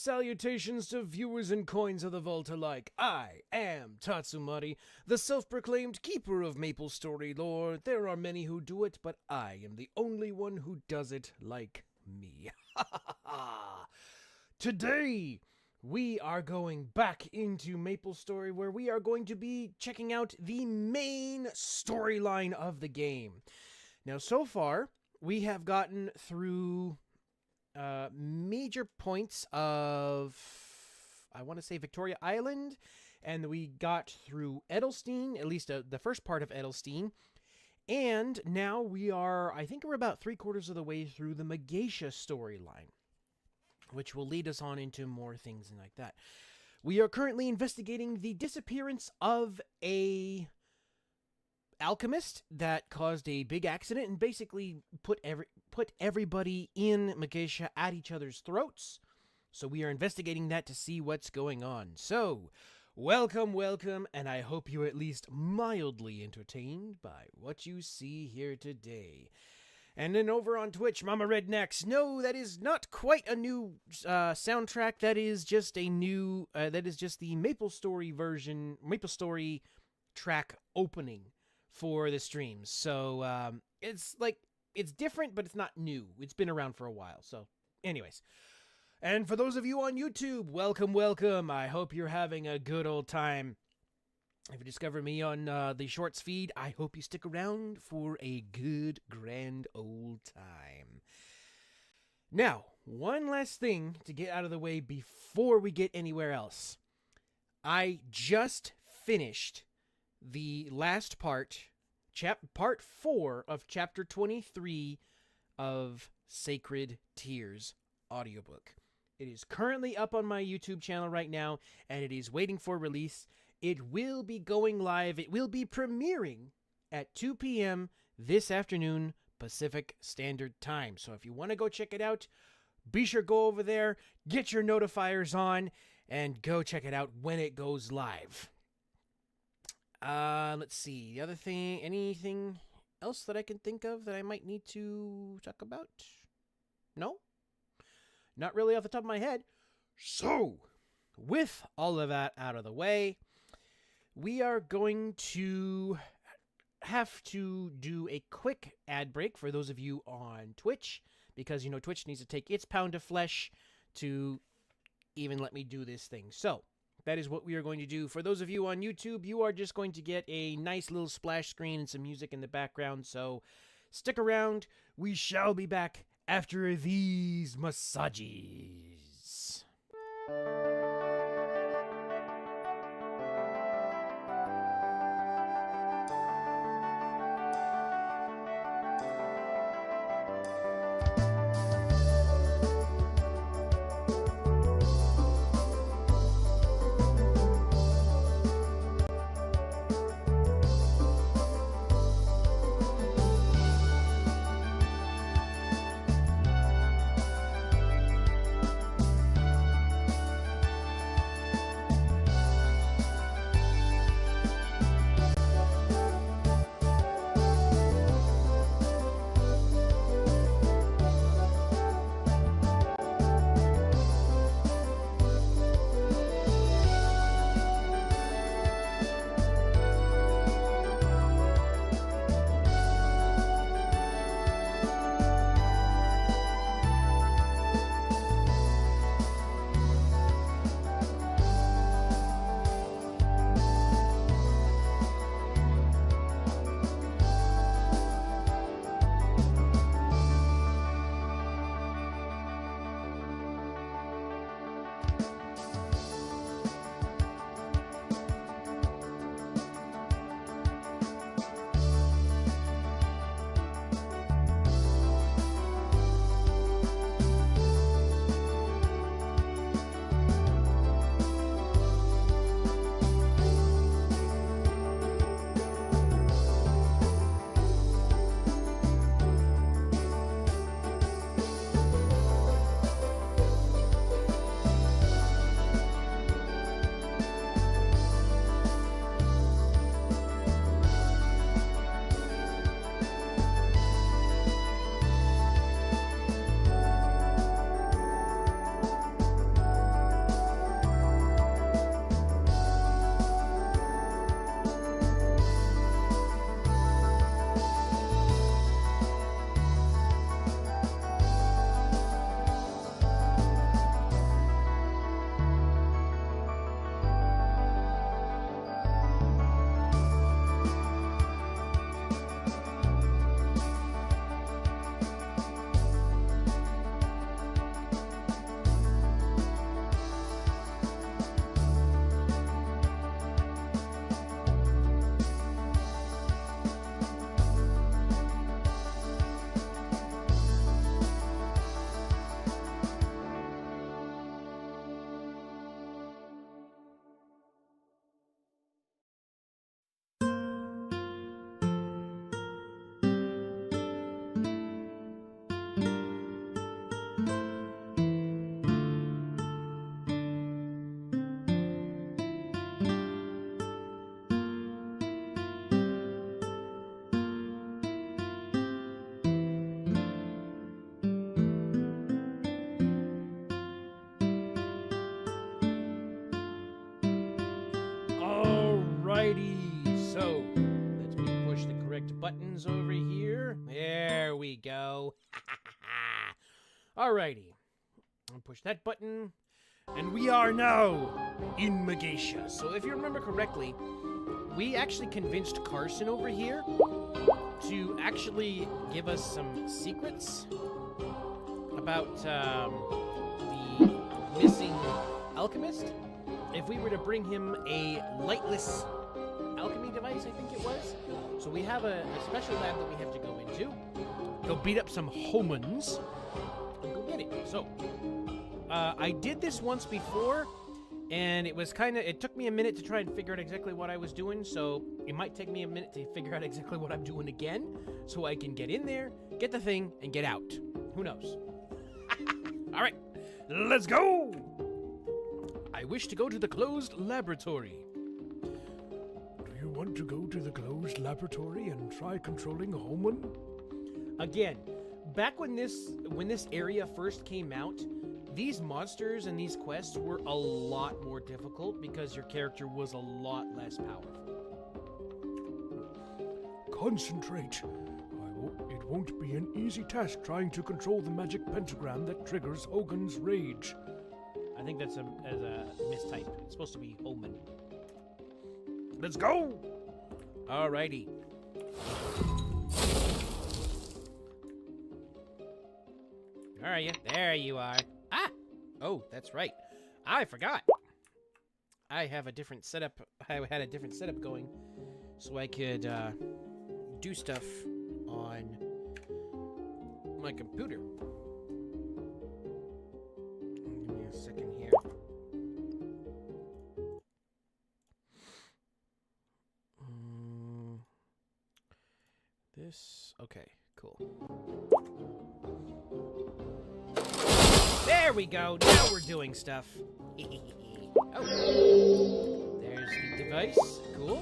salutations to viewers and coins of the vault alike. I am Tatsumari, the self-proclaimed keeper of Maplestory lore. There are many who do it, but I am the only one who does it like me. Today, we are going back into Maplestory, where we are going to be checking out the main storyline of the game. Now, so far, we have gotten through major points of, I want to say, Victoria Island, and we got through Edelstein, at least the first part of Edelstein, and now I think we're about 3/4 of the way through the Magatia storyline, which will lead us on into more things and like that. We are currently investigating the disappearance of a alchemist that caused a big accident and basically put everybody in Magatia at each other's throats. So we are investigating that to see what's going on. So, welcome, and I hope you're at least mildly entertained by what you see here today. And then over on Twitch, Mama Rednecks, no, that is not quite a new soundtrack. That is just the Maplestory track opening for the streams. So it's different, but it's not new. It's been around for a while. So anyways, and for those of you on YouTube, welcome. I hope you're having a good old time. If you discover me on the Shorts feed, I hope you stick around for a good, grand old time. Now, one last thing to get out of the way before we get anywhere else. I just finished the last part 4 of Chapter 23 of Sacred Tears audiobook. It is currently up on my YouTube channel right now, and it is waiting for release. It will be going live. It will be premiering at 2 p.m. this afternoon, Pacific Standard Time. So if you want to go check it out, be sure to go over there, get your notifiers on, and go check it out when it goes live. Let's see. The other thing, anything else that I can think of that I might need to talk about? No? Not really off the top of my head. So, with all of that out of the way, we are going to have to do a quick ad break for those of you on Twitch, because, Twitch needs to take its pound of flesh to even let me do this thing. So, that is what we are going to do. For those of you on YouTube, you are just going to get a nice little splash screen and some music in the background, so stick around. We shall be back after these massages. Alrighty, so let me push the correct buttons over here. There we go. Alrighty, I'll push that button, and we are now in Megacia. So if you remember correctly, we actually convinced Carson over here to actually give us some secrets about the missing alchemist. If we were to bring him a lightless alchemy device, I think it was. So we have a special lab that we have to go into. Go beat up some homons and go get it. So, I did this once before, and it took me a minute to try and figure out exactly what I was doing, so it might take me a minute to figure out exactly what I'm doing again, so I can get in there, get the thing, and get out. Who knows? Alright, let's go! I wish to go to the closed laboratory. Do you want to go to the closed laboratory and try controlling Homan? Again, back when this area first came out, these monsters and these quests were a lot more difficult because your character was a lot less powerful. Concentrate. It won't be an easy task trying to control the magic pentagram that triggers Hogan's rage. I think that's a mistype. It's supposed to be Homan. Let's go! Alrighty. Where are you? There you are. Ah! Oh, that's right. I forgot. I have a different setup. I had a different setup going so I could do stuff on my computer. Give me a second here. This. Okay, cool. There we go. Now we're doing stuff. Oh. There's the device. Cool.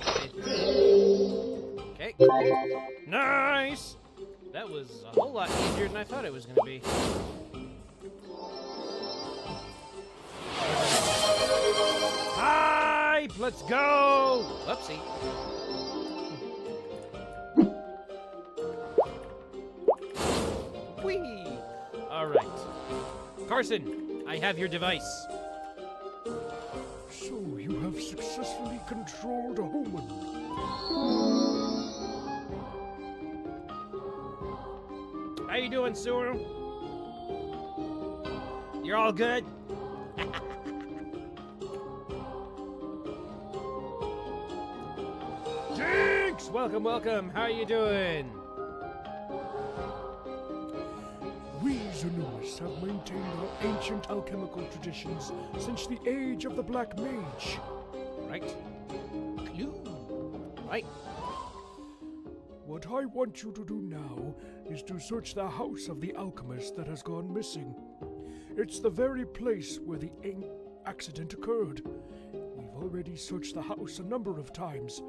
Okay, cool. Nice! That was a whole lot easier than I thought it was going to be. Hype! Let's go! Whoopsie. Whee! Alright. Carson, I have your device. So you have successfully controlled Homan. How you doing, Suru? You're all good? Jinx! Welcome, welcome. How you doing? We Xenuists have maintained our ancient alchemical traditions since the age of the Black Mage. Right. Clue. Right. What I want you to do now is to search the house of the alchemist that has gone missing. It's the very place where the accident occurred. We've already searched the house a number of times,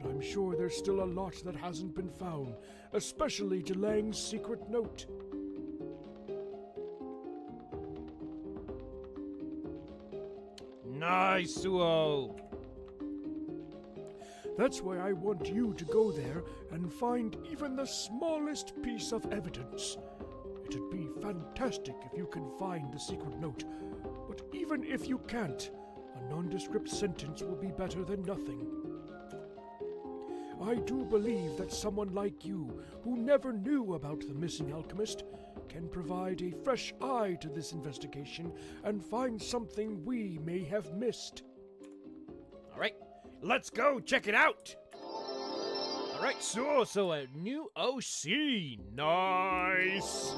but I'm sure there's still a lot that hasn't been found, especially DeLange's secret note. Nice, Suo. That's why I want you to go there and find even the smallest piece of evidence. It'd be fantastic if you can find the secret note, but even if you can't, a nondescript sentence will be better than nothing. I do believe that someone like you, who never knew about the missing alchemist, can provide a fresh eye to this investigation and find something we may have missed. All right, let's go check it out. All right, so a new OC. Nice.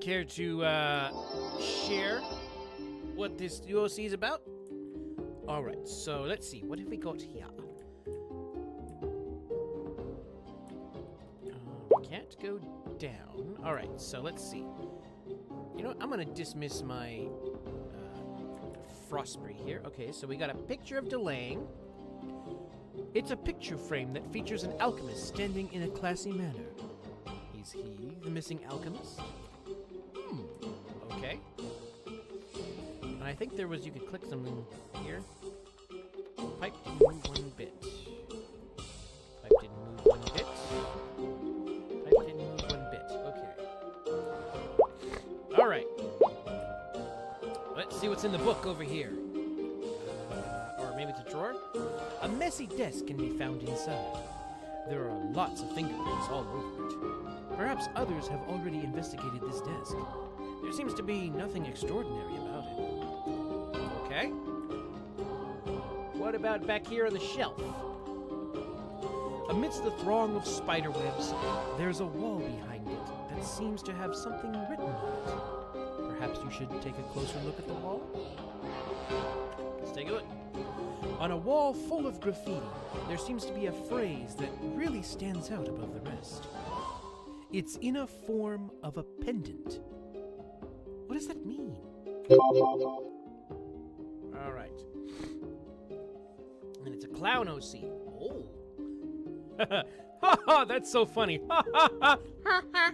Care to share what this new OC is about? All right, so let's see. What have we got here? We can't go down. All right, so let's see. You know what? I'm going to dismiss my Frostbury here. Okay, so we got a picture of DeLange. It's a picture frame that features an alchemist standing in a classy manner. Is he the missing alchemist? Okay. I think there was, you could click something here. Pipe didn't move one bit. Pipe didn't move one bit. Pipe didn't move one bit. Okay. Alright. Let's see what's in the book over here. Or maybe it's a drawer? A messy desk can be found inside. There are lots of fingerprints all over it. Perhaps others have already investigated this desk. There seems to be nothing extraordinary about it. Okay. What about back here on the shelf? Amidst the throng of spiderwebs, there's a wall behind it that seems to have something written on it. Perhaps you should take a closer look at the wall? Let's take a look. On a wall full of graffiti, there seems to be a phrase that really stands out above the rest. It's in a form of a pendant. What does that mean? All right. And it's a clown OC. Oh. Ha ha, that's so funny. Ha ha ha. Ha ha.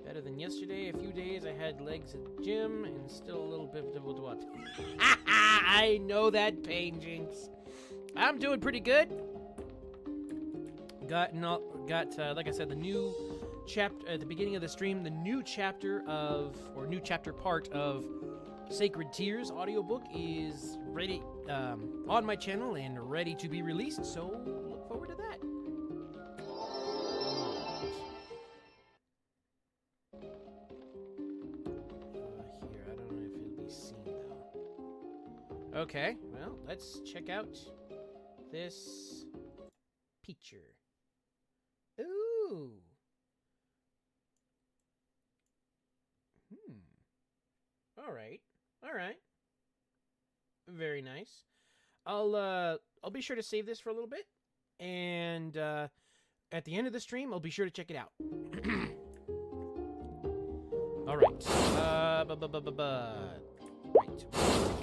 Better than yesterday. A few days I had legs at the gym and still a little bit of what? Ha ha, I know that pain, Jinx. I'm doing pretty good. Got like I said, the new chapter at the beginning of the stream, the new chapter part of Sacred Tears audiobook is ready on my channel and ready to be released, so look forward to that. Here, I don't know if it'll be seen though. Okay, well, let's check out this picture. Ooh. All right. Very nice. I'll be sure to save this for a little bit, and at the end of the stream, I'll be sure to check it out. All right. Right.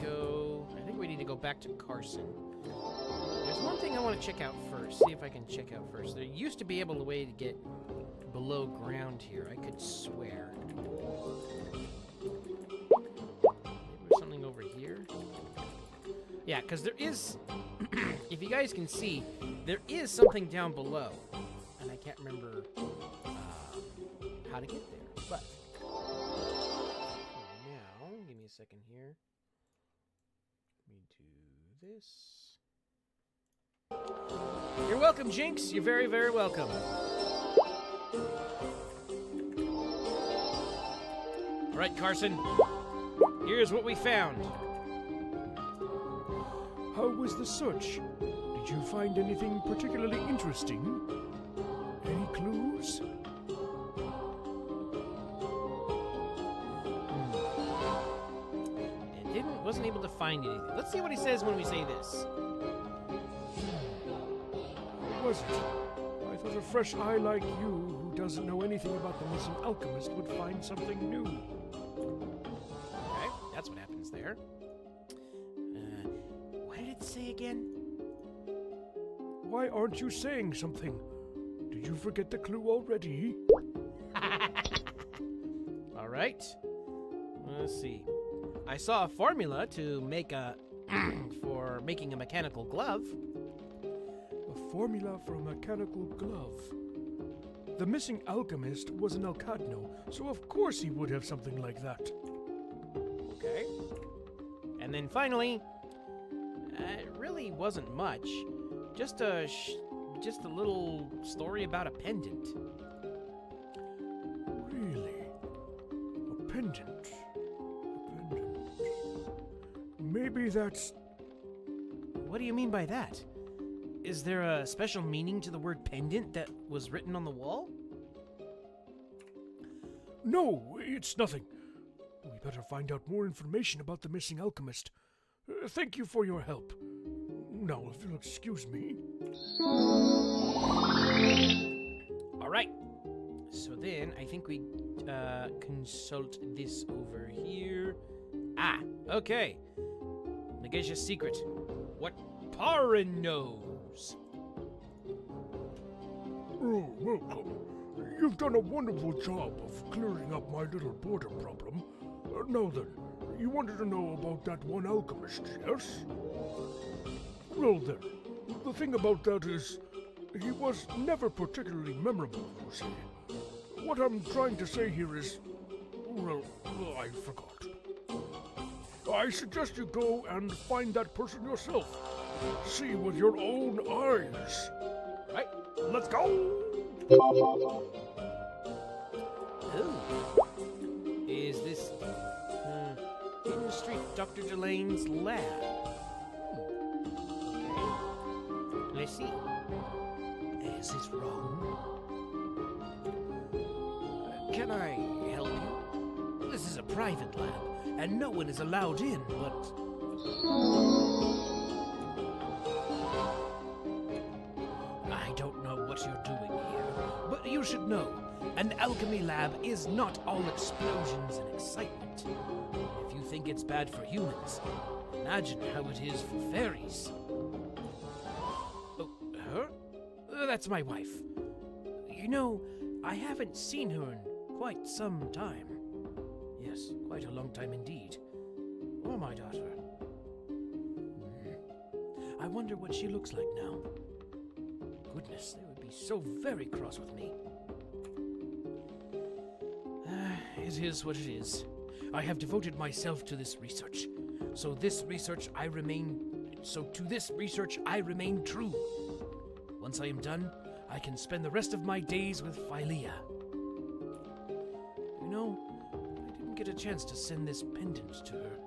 Go. I think we need to go back to Carson. There's one thing I want to check out first. See if I can check out first. There used to be a way to get below ground here. I could swear. Something over here. Yeah, because there is, if you guys can see, there is something down below, and I can't remember how to get there. But now, give me a second here. Let me do this. You're welcome, Jinx. You're very, very welcome. All right, Carson. Here's what we found. How was the search? Did you find anything particularly interesting? Any clues? Wasn't able to find anything. Let's see what he says when we say this. What was it? I thought a fresh eye like you, who doesn't know anything about the missing alchemist, would find something new. Okay, that's what happens there. What did it say again? Why aren't you saying something? Did you forget the clue already? All right. Let's see. I saw a formula to make for making a mechanical glove. A formula for a mechanical glove. The missing alchemist was an Alcadno, so of course he would have something like that. Okay. And then finally, it really wasn't much. Just a little story about a pendant. Really? A pendant? Maybe that's... What do you mean by that? Is there a special meaning to the word pendant that was written on the wall? No, it's nothing. We better find out more information about the missing alchemist. Thank you for your help. Now, if you'll excuse me. All right. So then, I think we consult this over here. Ah, okay. Negation's secret. What Parin knows. Oh, welcome. You've done a wonderful job of clearing up my little border problem. Now then, You wanted to know about that one alchemist, yes? Well then, the thing about that is, he was never particularly memorable, you see. What I'm trying to say here is, well, I forgot. I suggest you go and find that person yourself. See with your own eyes. Right, let's go! Oh. Is this Hidden Street Dr. Delane's lab? Okay. Let's see. Is this wrong? Can I help you? This is a private lab, and no one is allowed in, but... I don't know what you're doing here, but you should know, an alchemy lab is not all explosions and excitement. If you think it's bad for humans, imagine how it is for fairies. Oh, her? That's my wife. You know, I haven't seen her in quite some time. Yes, quite a long time indeed. Or my daughter. I wonder what she looks like now. Goodness, they would be so very cross with me. It is what it is. I have devoted myself to this research. To this research I remain true. Once I am done, I can spend the rest of my days with Philea. You know, I didn't get a chance to send this pendant to her.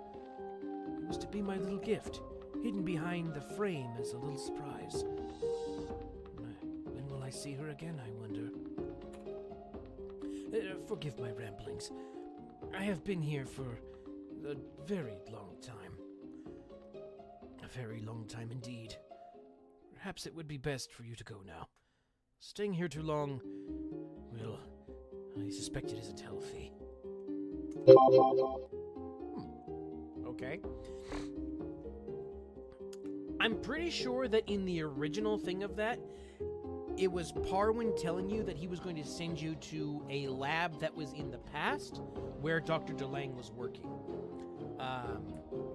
It was to be my little gift, hidden behind the frame as a little surprise. When will I see her again, I wonder? Forgive my ramblings. I have been here for a very long time. A very long time indeed. Perhaps it would be best for you to go now. Staying here too long, well, I suspect it isn't healthy. Okay. I'm pretty sure that in the original thing of that, it was Parwin telling you that he was going to send you to a lab that was in the past where Dr. DeLange was working.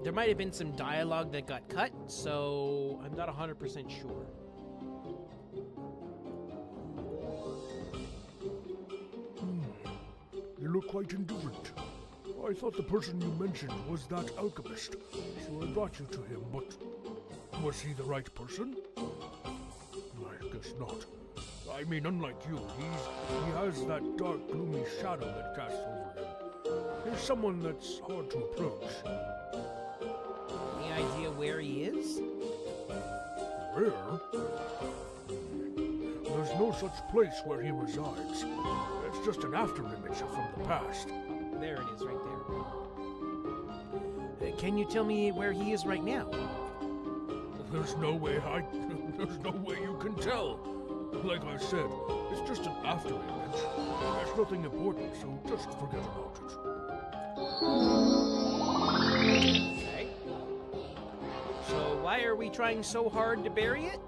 There might have been some dialogue that got cut, so I'm not 100% sure. You look quite indifferent. I thought the person you mentioned was that alchemist, so I brought you to him, but was he the right person? I guess not. I mean, unlike you, he has that dark, gloomy shadow that casts over him. He's someone that's hard to approach. Any idea where he is? Where? There's no such place where he resides. It's just an afterimage from the past. There it is, right there. Can you tell me where he is right now? There's no way you can tell. Like I said, it's just an afterimage. There's nothing important, so just forget about it. Okay. So why are we trying so hard to bury it?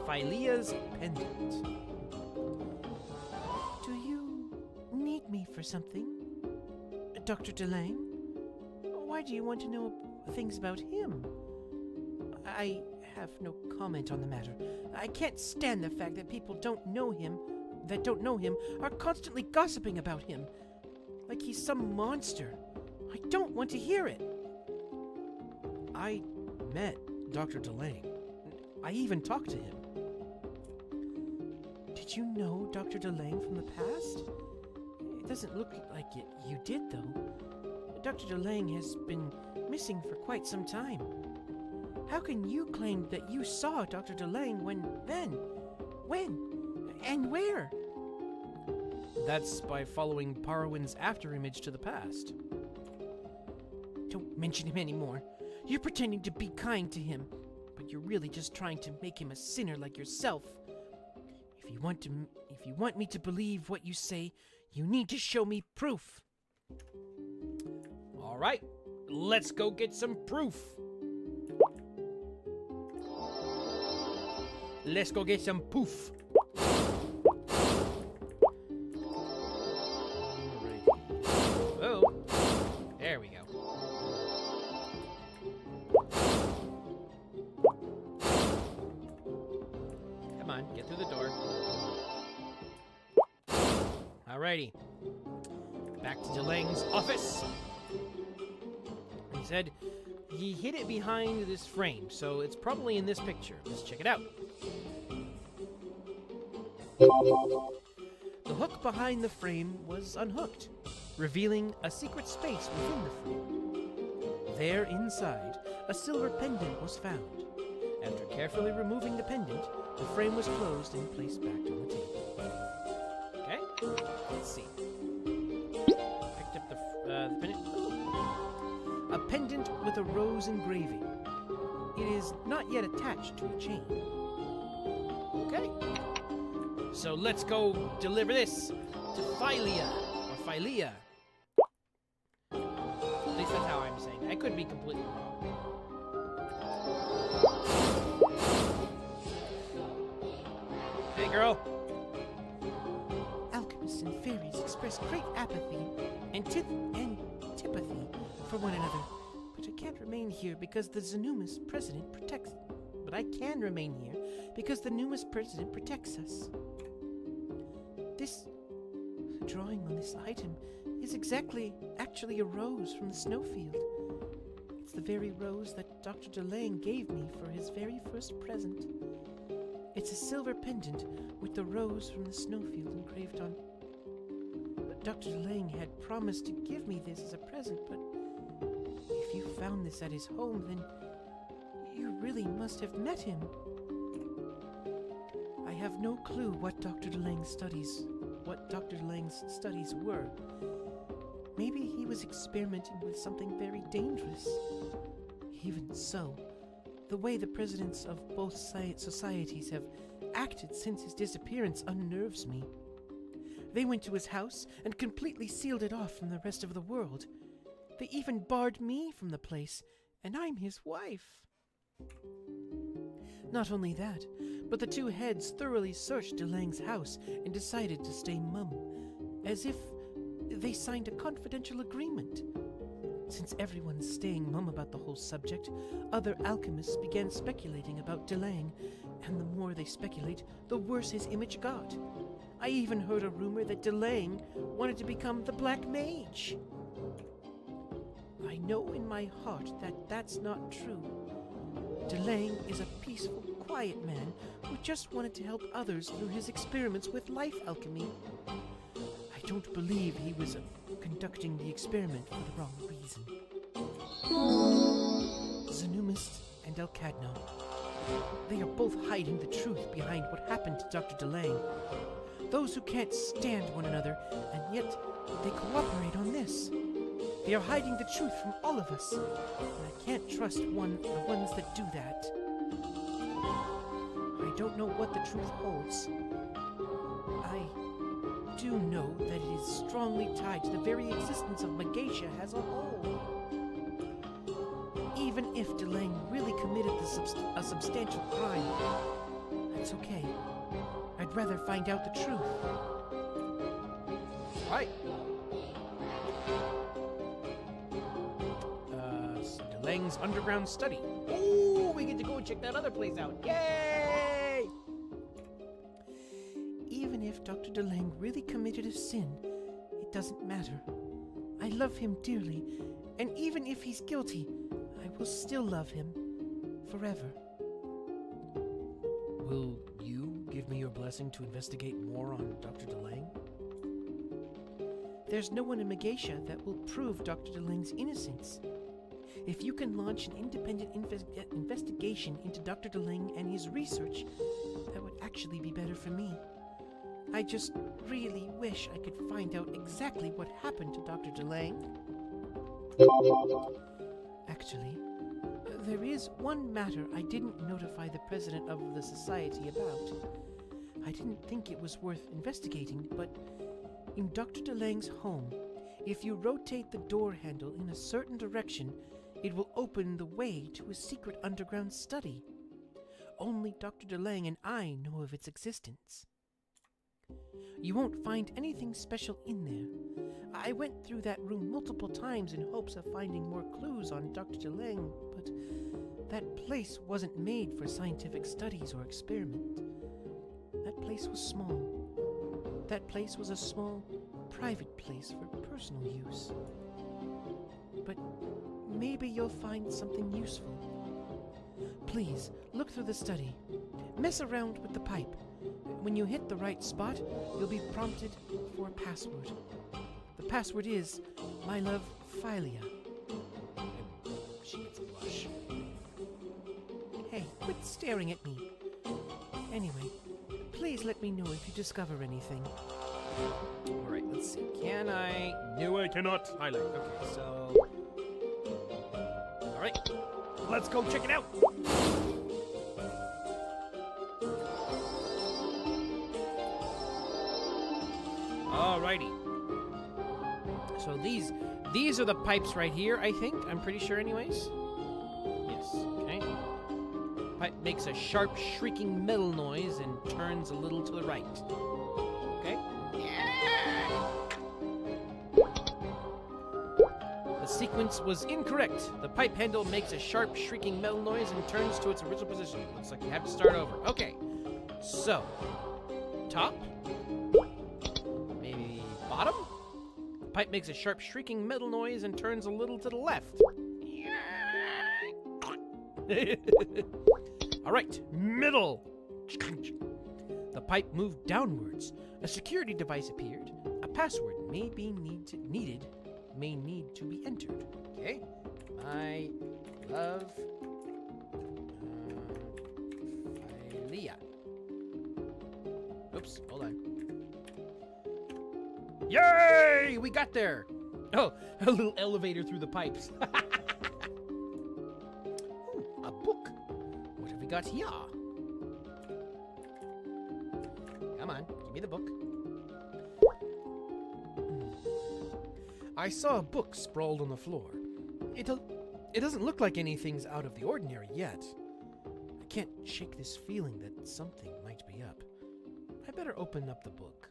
Philea's pendant. Do you need me for something, Dr. DeLange? Why do you want to know things about him? I have no comment on the matter. I can't stand the fact that people don't know him are constantly gossiping about him. Like he's some monster. I don't want to hear it. I met Dr. DeLange. I even talked to him. Did you know Dr. DeLange from the past? It doesn't look like it. You did, though. Dr. DeLange has been missing for quite some time. How can you claim that you saw Dr. DeLange when, and where? That's by following Parwin's afterimage to the past. Don't mention him anymore. You're pretending to be kind to him, but you're really just trying to make him a sinner like yourself. If you want me to believe what you say, you need to show me proof. All right, let's go get some proof. Let's go get some poof. Oh, there Come on, get through the door. Alrighty. Back to DeLange's office. He said he hid it behind this frame, so it's probably in this picture. Let's check it out. The hook behind the frame was unhooked, revealing a secret space within the frame. There inside, a silver pendant was found. After carefully removing the pendant, the frame was closed and placed back on the table. Okay, let's see. Picked up the pendant. Ooh. A pendant with a rose engraving. It is not yet attached to a chain. Okay. So let's go deliver this to Philia, or Philia. At least that's how I'm saying it. I could be completely wrong. Hey, girl. Alchemists and fairies express great apathy and antipathy for one another, but I can't remain here because the Xenumus president protects. But I can remain here because the Numus president protects us. This drawing on this item is actually a rose from the snowfield. It's the very rose that Dr. DeLange gave me for his very first present. It's a silver pendant with the rose from the snowfield engraved on. But Dr. DeLange had promised to give me this as a present, but if you found this at his home, then you really must have met him. I have no clue what Dr. DeLange's studies were. Maybe he was experimenting with something very dangerous. Even so, the way the presidents of both societies have acted since his disappearance unnerves me. They went to his house and completely sealed it off from the rest of the world. They even barred me from the place, and I'm his wife. Not only that, but the two heads thoroughly searched DeLange's house and decided to stay mum, as if they signed a confidential agreement. Since everyone's staying mum about the whole subject, other alchemists began speculating about DeLange, and the more they speculate, the worse his image got. I even heard a rumor that DeLange wanted to become the Black Mage. I know in my heart that that's not true. DeLange is a peaceful, quiet man who just wanted to help others through his experiments with life alchemy. I don't believe he was conducting the experiment for the wrong reason. Xenumus and Elcadno. They are both hiding the truth behind what happened to Dr. DeLange. Those who can't stand one another, and yet they cooperate on this. They are hiding the truth from all of us, and I can't trust the ones that do that. I don't know what the truth holds. I do know that it is strongly tied to the very existence of Magatia as a whole. Even if DeLange really committed a substantial crime, that's okay. I'd rather find out the truth. Right. DeLange's underground study. Oh, we get to go and check that other place out. Yay! Even if Dr. DeLange really committed a sin, it doesn't matter. I love him dearly, and even if he's guilty, I will still love him forever. Will you give me your blessing to investigate more on Dr. DeLange? There's no one in Magatia that will prove Dr. DeLange's innocence. If you can launch an independent investigation into Dr. DeLange and his research, that would actually be better for me. I just really wish I could find out exactly what happened to Dr. DeLange. Actually, there is one matter I didn't notify the president of the society about. I didn't think it was worth investigating, but in Dr. DeLange's home, if you rotate the door handle in a certain direction, it will open the way to a secret underground study. Only Dr. DeLange and I know of its existence. You won't find anything special in there. I went through that room multiple times in hopes of finding more clues on Dr. DeLange, but that place wasn't made for scientific studies or experiment. place was small. That place was a small, private place for personal use. But maybe you'll find something useful. Please, look through the study. Mess around with the pipe. When you hit the right spot, you'll be prompted for a password. The password is, my love, Philia. She gets a blush. Hey, quit staring at me. Anyway, please let me know if you discover anything. Alright, let's see. Can I... No, I cannot highlight. Okay, so... Alright, let's go check it out! Alrighty. So these are the pipes right here, I think. I'm pretty sure anyways. Yes, okay. Pipe makes a sharp, shrieking metal noise and turns a little to the right. Okay? The sequence was incorrect. The pipe handle makes a sharp, shrieking metal noise and turns to its original position. Looks like you have to start over. Okay. So, top. Maybe bottom? The pipe makes a sharp, shrieking metal noise and turns a little to the left. All right, middle. The pipe moved downwards. A security device appeared. A password may need to be entered. Okay. I love Philia. Oops, hold on. Yay! We got there. Oh, a little elevator through the pipes. Ooh, a book. What have we got here? Come on, give me the book. I saw a book sprawled on the floor. It doesn't look like anything's out of the ordinary yet. I can't shake this feeling that something might be up. I better open up the book.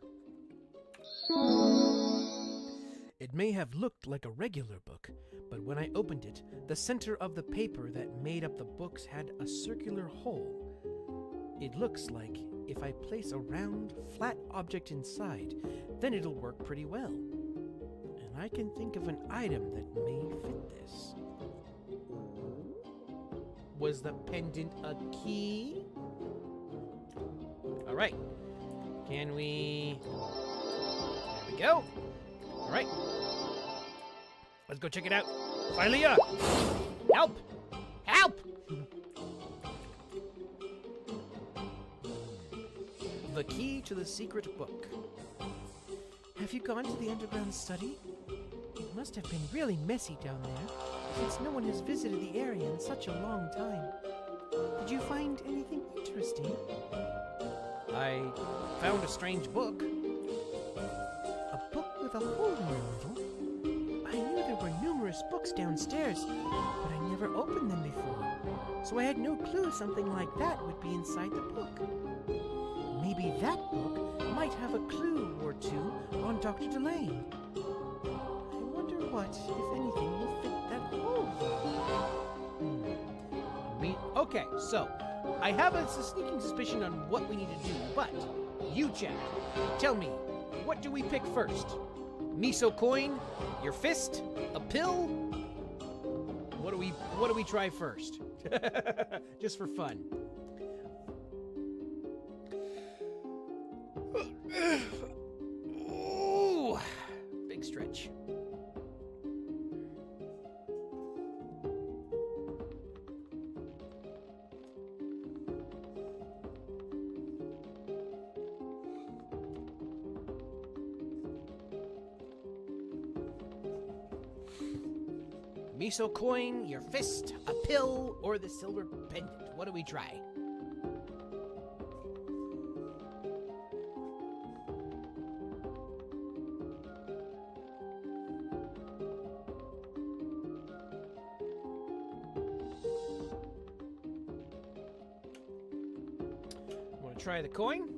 It may have looked like a regular book, but when I opened it, the center of the paper that made up the books had a circular hole. It looks like if I place a round, flat object inside, then it'll work pretty well. And I can think of an item that may fit this. Was the pendant a key? All right. Can we... There we go. All right. Let's go check it out. Philia! Help! Help! The key to the secret book. Have you gone to the underground study? It must have been really messy down there, since no one has visited the area in such a long time. Did you find anything interesting? I found a strange book. A book with a hole in the middle? I knew there were numerous books downstairs, but I never opened them before, so I had no clue something like that would be inside the book. Maybe that book might have a clue or two on Dr. Delane. I wonder what, if anything, will fit that hole. Okay, so I have a sneaking suspicion on what we need to do, but you, Jack, tell me, what do we pick first? Miso coin, your fist, a pill? What do we try first? Just for fun. Ooh, big stretch. Miso coin, your fist, a pill, or the silver pendant. What do we try? Want to try the coin?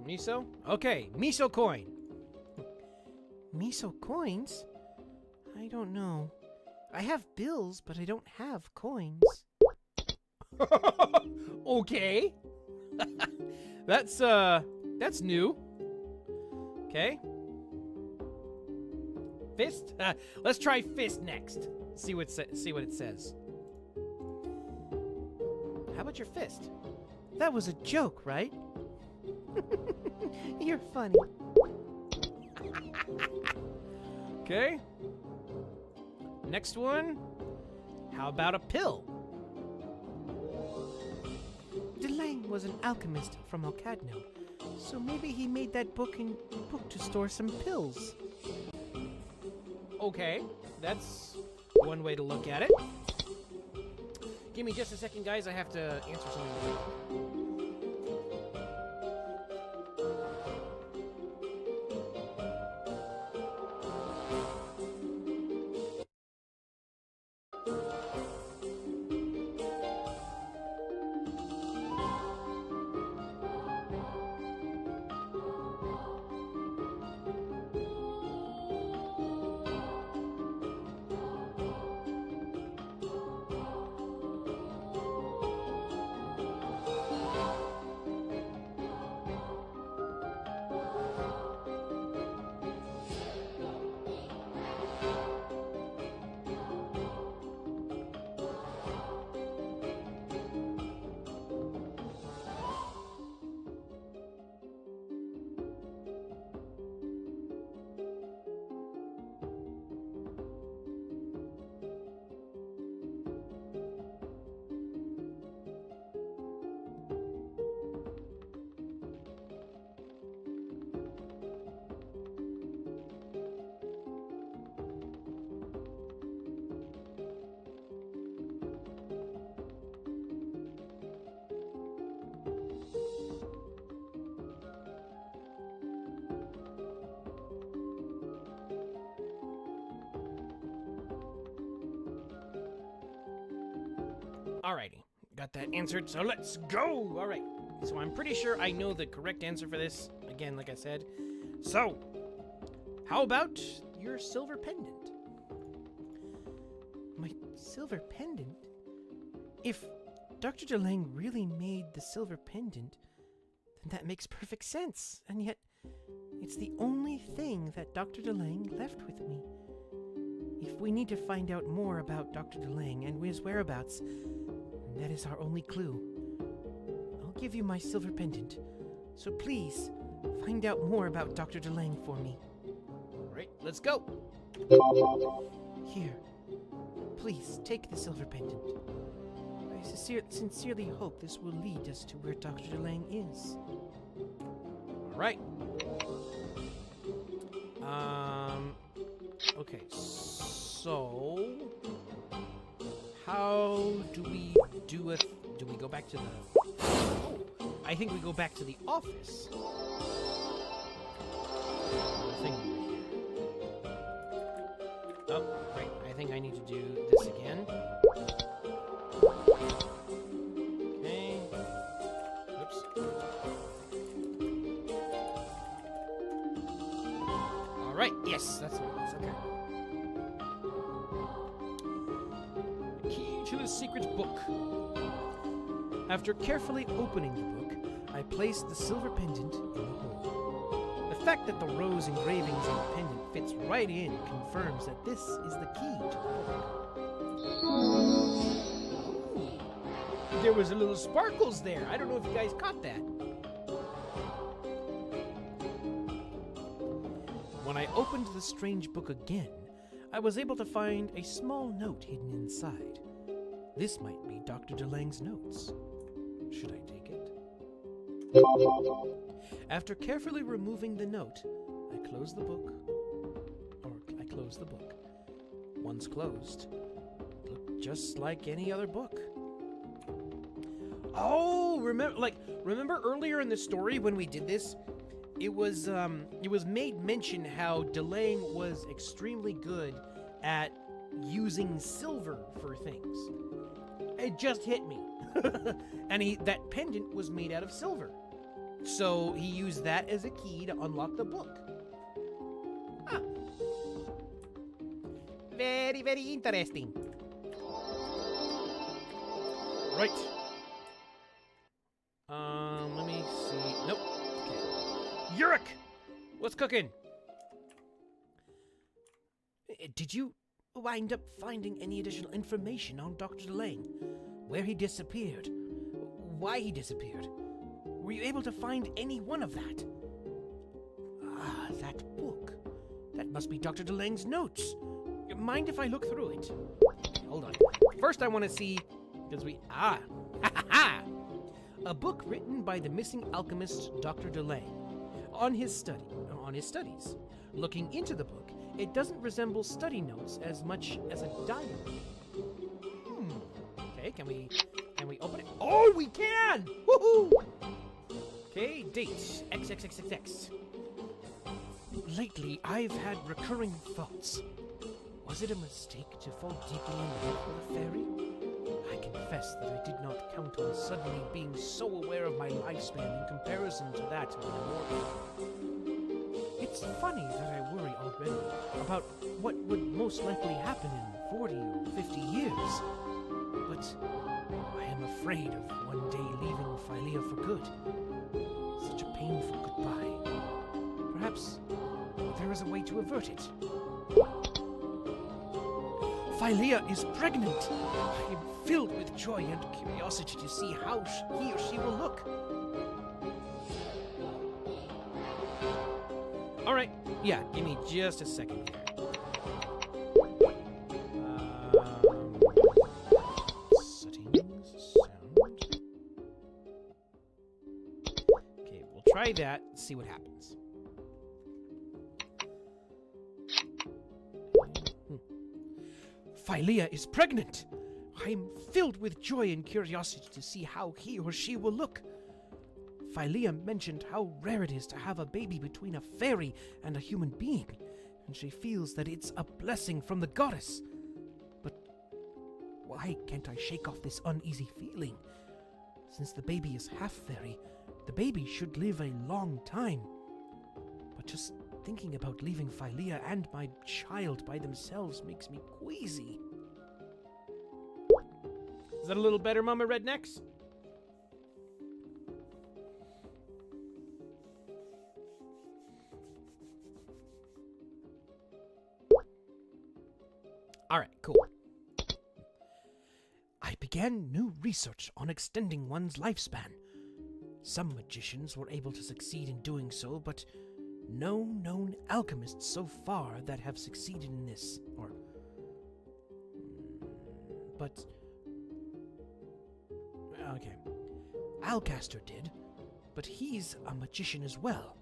Miso? Okay, miso coin. Miso coins? I don't know. I have bills, but I don't have coins. Okay. That's new. Okay. Fist? Let's try fist next. See what it says. How about your fist? That was a joke, right? You're funny. Okay. Next one. How about a pill? DeLange was an alchemist from Alcadno, so maybe he made that book to store some pills. Okay, that's one way to look at it. Give me just a second, guys. I have to answer something. Alrighty, got that answered, so let's go! Alright, so I'm pretty sure I know the correct answer for this, again, like I said. So, how about your silver pendant? My silver pendant? If Dr. DeLange really made the silver pendant, then that makes perfect sense, and yet it's the only thing that Dr. DeLange left with me. If we need to find out more about Dr. DeLange and his whereabouts, that is our only clue. I'll give you my silver pendant, so please find out more about Dr. DeLange for me. Alright, let's go! Here, please take the silver pendant. I sincerely hope this will lead us to where Dr. DeLange is. Alright. Okay, so how do we do it? Do we go back to the... Oh, I think we go back to the office. Oh, right. I think I need to do this again. Okay. Oops. Alright, yes, that's what it is. Okay. The key to the secret book. After carefully opening the book, I placed the silver pendant in the hole. The fact that the rose engravings on the pendant fits right in confirms that this is the key to the book. Ooh. There was a little sparkles there. I don't know if you guys caught that. When I opened the strange book again, I was able to find a small note hidden inside. This might be Dr. DeLange's notes. Should I take it? After carefully removing the note, I closed the book. Once closed, it looked just like any other book. Oh, remember earlier in the story when we did this? It was made mention how DeLange was extremely good at using silver for things. It just hit me. And that pendant was made out of silver. So he used that as a key to unlock the book. Huh. Very, very interesting. Right. Yurik! What's cooking? Did you wind up finding any additional information on Dr. Delane? Where he disappeared? Why he disappeared? Were you able to find any one of that? Ah, that book. That must be Dr. Delane's notes. Mind if I look through it? Hold on. First, I want to see, because ha ha ha! A book written by the missing alchemist Dr. Delane on his studies. Looking into the book, it doesn't resemble study notes as much as a diary. Okay, can we open it? Oh, we can! Woohoo! Okay, date XXXXX. Lately, I've had recurring thoughts. Was it a mistake to fall deeply in love with a fairy? I confess that I did not count on suddenly being so aware of my lifespan in comparison to that of an immortal. It's funny that I worry already about what would most likely happen in 40 or 50 years. But I am afraid of one day leaving Philea for good. Such a painful goodbye. Perhaps there is a way to avert it. Philea is pregnant. I am filled with joy and curiosity to see how he or she will look. All right. Yeah, give me just a second here. Settings, sound. Okay, we'll try that, see what happens. Philea is pregnant. I am filled with joy and curiosity to see how he or she will look. Philea mentioned how rare it is to have a baby between a fairy and a human being, and she feels that it's a blessing from the goddess. But why can't I shake off this uneasy feeling? Since the baby is half fairy, the baby should live a long time. But just thinking about leaving Philea and my child by themselves makes me queasy. Is that a little better, Mama Rednecks? All right, cool. I began new research on extending one's lifespan. Some magicians were able to succeed in doing so, but no known alchemists so far that have succeeded in this, okay. Alcaster did, but he's a magician as well.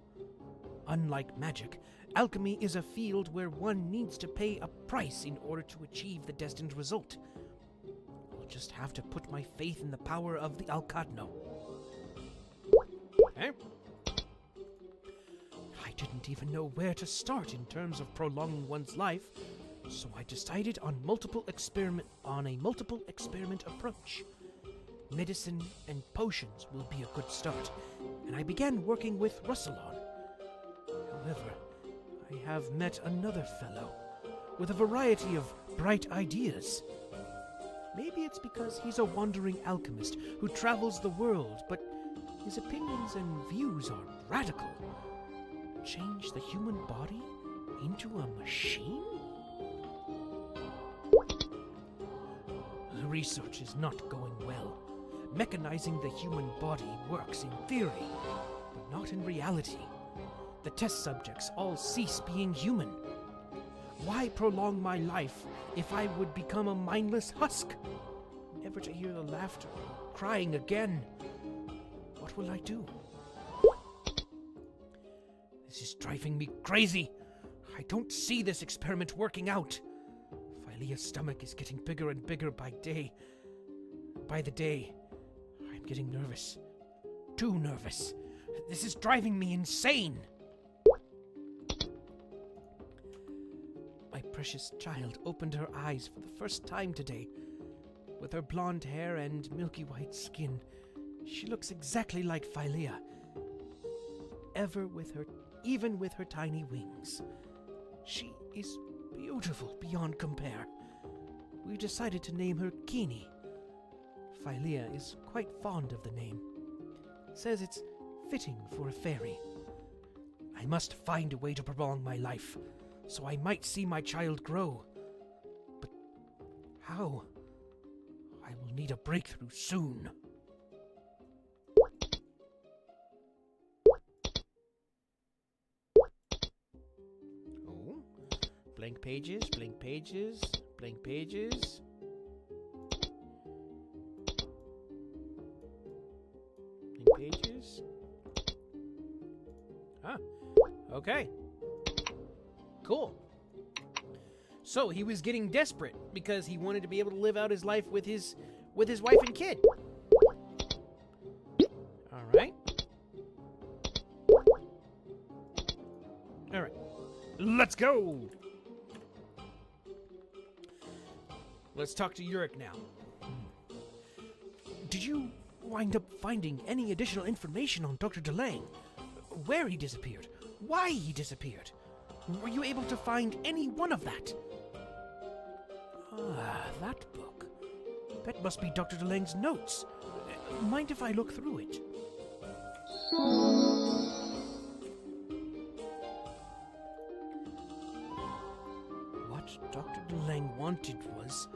Unlike magic, alchemy is a field where one needs to pay a price in order to achieve the destined result. I'll just have to put my faith in the power of the Alcadno. Okay. I didn't even know where to start in terms of prolonging one's life, so I decided on a multiple experiment approach. Medicine and potions will be a good start, and I began working with Russelon. However, I have met another fellow with a variety of bright ideas. Maybe it's because he's a wandering alchemist who travels the world, but his opinions and views are radical. Change the human body into a machine? The research is not going well. Mechanizing the human body works in theory, but not in reality. The test subjects all cease being human. Why prolong my life if I would become a mindless husk? Never to hear the laughter or crying again. What will I do? This is driving me crazy. I don't see this experiment working out. Philea's stomach is getting bigger and bigger by the day. I'm getting nervous. Too nervous. This is driving me insane. My precious child opened her eyes for the first time today. With her blonde hair and milky white skin, she looks exactly like Philea. Even with her tiny wings. She is beautiful beyond compare. We decided to name her Kini. Philea is quite fond of the name. Says it's fitting for a fairy. I must find a way to prolong my life, so I might see my child grow. But how? I will need a breakthrough soon. Oh, blank pages, blank pages, blank pages. Blank pages. Huh. Okay. Cool. So he was getting desperate because he wanted to be able to live out his life with his wife and kid. All right. All right. Let's go. Let's talk to Yurik now. Did you wind up finding any additional information on Dr. DeLange? Where he disappeared? Why he disappeared? Were you able to find any one of that? Ah, that book. That must be Dr. DeLange's notes. Mind if I look through it? What Dr. DeLange wanted was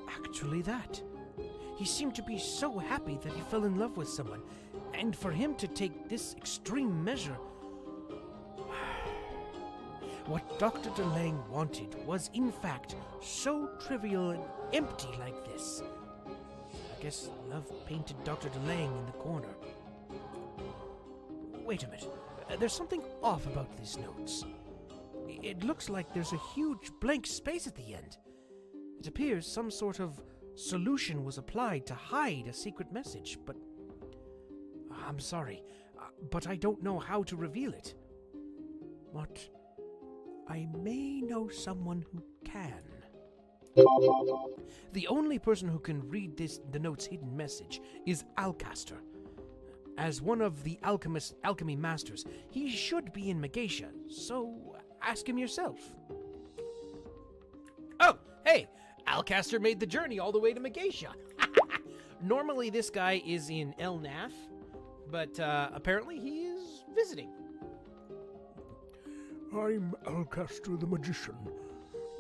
actually that. He seemed to be so happy that he fell in love with someone, and for him to take this extreme measure... What Dr. DeLange wanted was, in fact, so trivial and empty like this. I guess love painted Dr. DeLange in the corner. Wait a minute. There's something off about these notes. It looks like there's a huge blank space at the end. It appears some sort of solution was applied to hide a secret message, but... I'm sorry, but I don't know how to reveal it. But I may know someone who can. The only person who can read the note's hidden message is Alcaster. As one of the alchemy masters, he should be in Megacia, so ask him yourself. Oh, hey! Alcaster made the journey all the way to Megacia. Normally this guy is in Elnath, but apparently he is visiting. I'm Alcaster the Magician.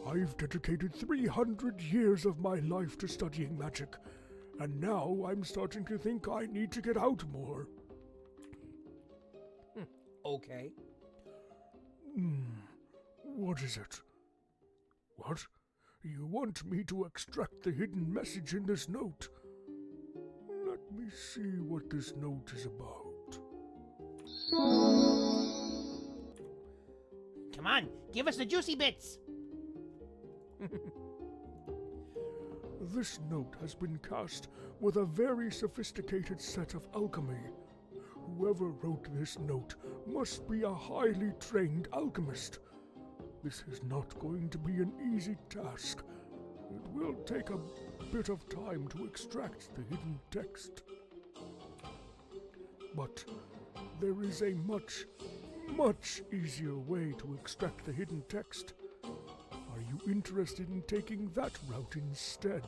I've dedicated 300 years of my life to studying magic, and now I'm starting to think I need to get out more. Okay. What is it? What? You want me to extract the hidden message in this note? Let me see what this note is about. Come on, give us the juicy bits! This note has been cast with a very sophisticated set of alchemy. Whoever wrote this note must be a highly trained alchemist. This is not going to be an easy task. It will take a bit of time to extract the hidden text. But there is a much, much easier way to extract the hidden text. Are you interested in taking that route instead?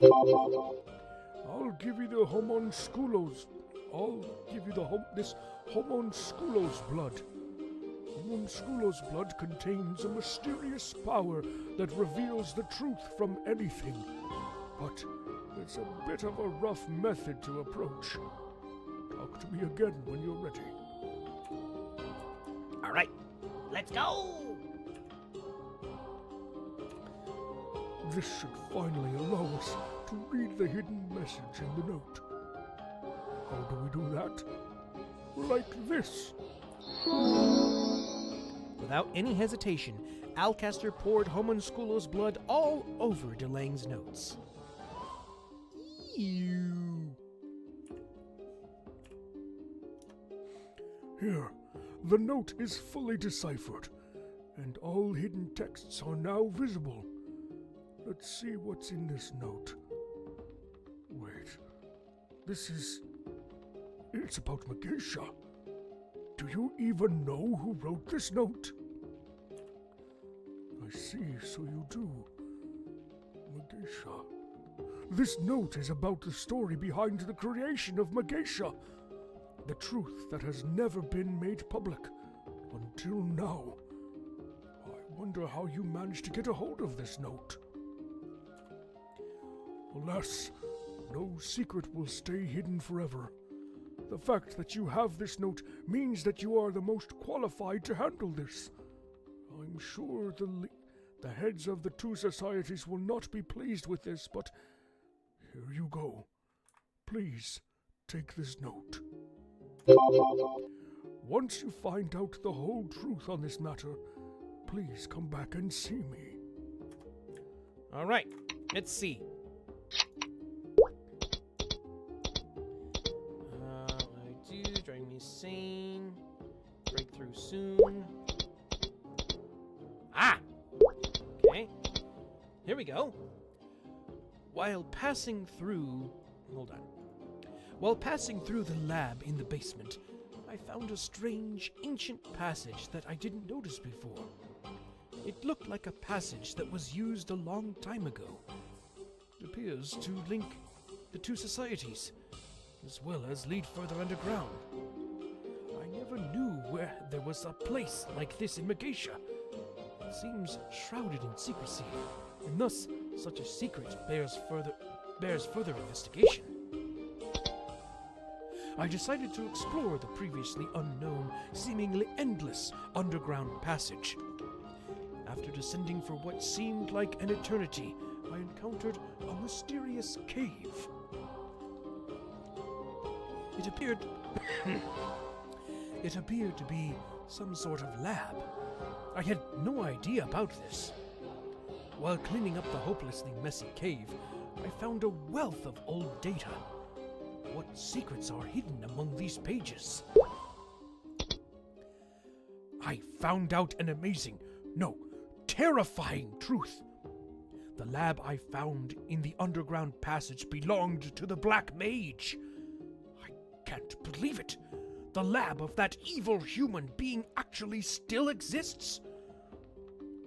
I'll give you the homunculus. I'll give you this homunculus blood. Homunculus blood contains a mysterious power that reveals the truth from anything. But it's a bit of a rough method to approach. Talk to me again when you're ready. All right, let's go! This should finally allow us to read the hidden message in the note. How do we do that? Like this. Without any hesitation, Alcaster poured Homunculus blood all over DeLange's notes. Ew. Here, the note is fully deciphered, and all hidden texts are now visible. Let's see what's in this note. Wait, it's about Megacia. Do you even know who wrote this note? I see, so you do. Megacia. This note is about the story behind the creation of Megacia. the truth that has never been made public until now. I wonder how you managed to get a hold of this note. Alas, no secret will stay hidden forever. The fact that you have this note means that you are the most qualified to handle this. I'm sure the heads of the two societies will not be pleased with this, but here you go. Please, take this note. Once you find out the whole truth on this matter, please come back and see me. All right, let's see. I do, drive me sane. Breakthrough soon. Ah! Okay. Here we go. While passing through the lab in the basement, I found a strange, ancient passage that I didn't notice before. It looked like a passage that was used a long time ago. It appears to link the two societies, as well as lead further underground. I never knew where there was a place like this in Megacia. It seems shrouded in secrecy, and thus such a secret bears further investigation. I decided to explore the previously unknown, seemingly endless underground passage. After descending for what seemed like an eternity, I encountered a mysterious cave. It appeared to be some sort of lab. I had no idea about this. While cleaning up the hopelessly messy cave, I found a wealth of old data. What secrets are hidden among these pages? I found out an amazing, terrifying truth. The lab I found in the underground passage belonged to the Black Mage. I can't believe it. The lab of that evil human being actually still exists.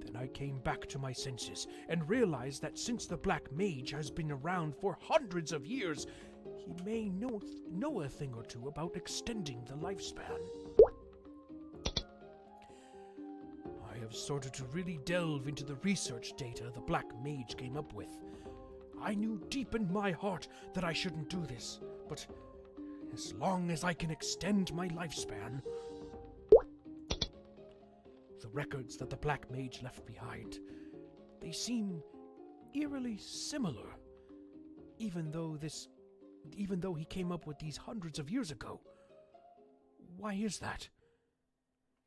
Then I came back to my senses and realized that since the Black Mage has been around for hundreds of years, he may know a thing or two about extending the lifespan. I have started to really delve into the research data the Black Mage came up with. I knew deep in my heart that I shouldn't do this, but as long as I can extend my lifespan... The records that the Black Mage left behind, they seem eerily similar, even though he came up with these hundreds of years ago. Why is that?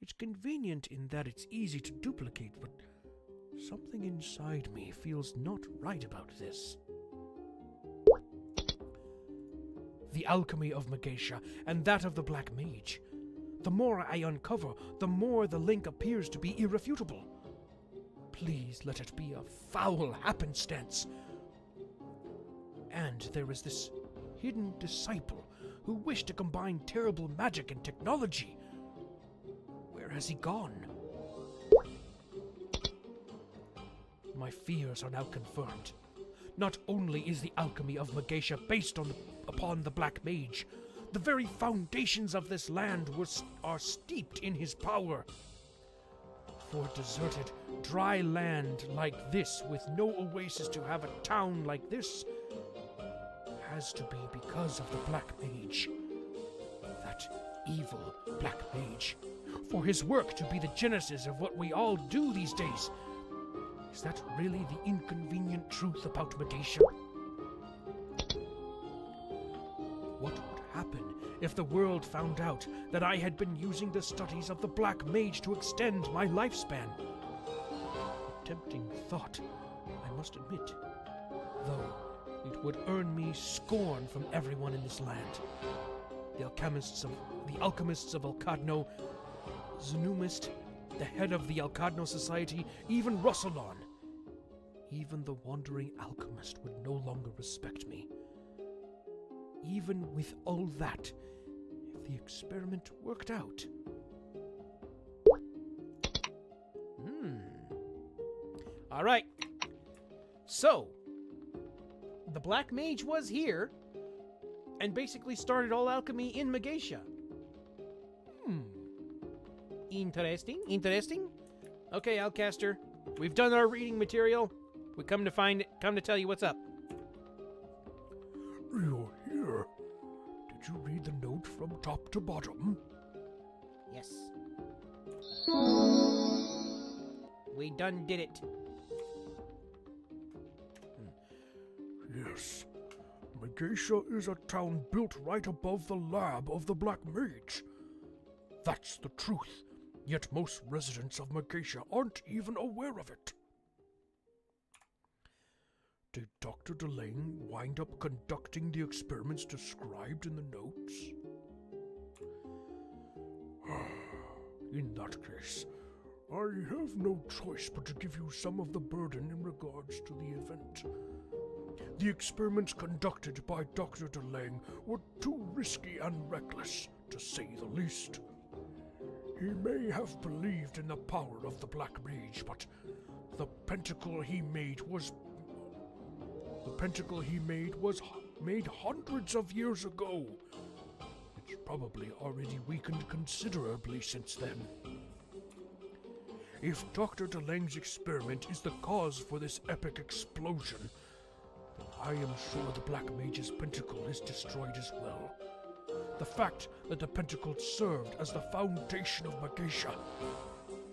It's convenient in that it's easy to duplicate, but something inside me feels not right about this. The alchemy of Megacia and that of the Black Mage. The more I uncover, the more the link appears to be irrefutable. Please let it be a foul happenstance. And there is this hidden disciple who wished to combine terrible magic and technology. Where has he gone? My fears are now confirmed. Not only is the alchemy of Megacia based upon the Black Mage, the very foundations of this land are steeped in his power. For deserted, dry land like this, with no oasis to have a town like this, has to be because of the Black Mage. That evil Black Mage. For his work to be the genesis of what we all do these days. Is that really the inconvenient truth about Megacia? What would happen if the world found out that I had been using the studies of the Black Mage to extend my lifespan? A tempting thought, I must admit, though it would earn me scorn from everyone in this land. The alchemists of Alcadno, Znumist, the head of the Alcadno Society, even Russelon. Even the wandering alchemist would no longer respect me. Even with all that, if the experiment worked out. All right. So, the Black Mage was here and basically started all alchemy in Megacia. Interesting, interesting. Okay, Outcaster, we've done our reading material. We come to tell you what's up. You're here. Did you read the note from top to bottom? Yes. We done did it. Yes. Megacia is a town built right above the lab of the Black Mage. That's the truth, yet most residents of Megacia aren't even aware of it. Did Dr. Delane wind up conducting the experiments described in the notes? In that case, I have no choice but to give you some of the burden in regards to the event. The experiments conducted by Dr. Delane were too risky and reckless, to say the least. He may have believed in the power of the Black Mage, but the pentacle he made was made hundreds of years ago. It's probably already weakened considerably since then. If Dr. Delane's experiment is the cause for this epic explosion, then I am sure the Black Mage's pentacle is destroyed as well. The fact that the pentacle served as the foundation of Megacia,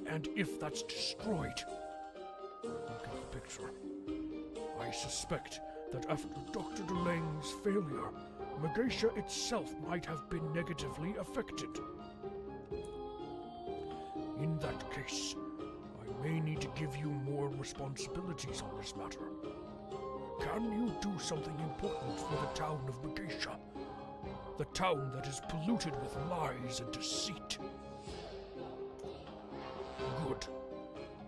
and if that's destroyed, you get the picture. I suspect that after Dr. Delane's failure, Megacia itself might have been negatively affected. In that case, I may need to give you more responsibilities on this matter. Can you do something important for the town of Megacia? The town that is polluted with lies and deceit. Good.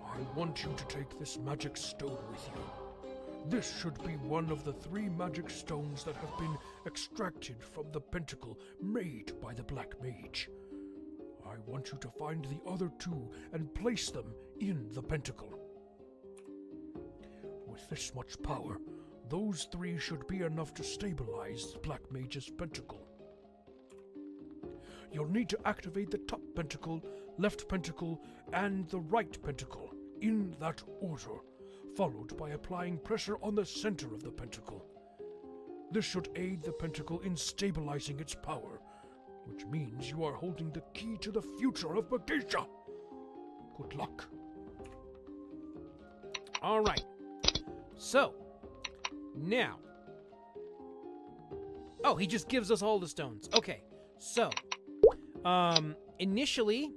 I want you to take this magic stone with you. This should be one of the 3 magic stones that have been extracted from the pentacle made by the Black Mage. I want you to find the other 2 and place them in the pentacle. With this much power, those 3 should be enough to stabilize the Black Mage's pentacle. You'll need to activate the top pentacle, left pentacle, and the right pentacle, in that order, followed by applying pressure on the center of the pentacle. This should aid the pentacle in stabilizing its power, which means you are holding the key to the future of Megacia. Good luck. All right. So, now. Oh, he just gives us all the stones. Okay. So, initially,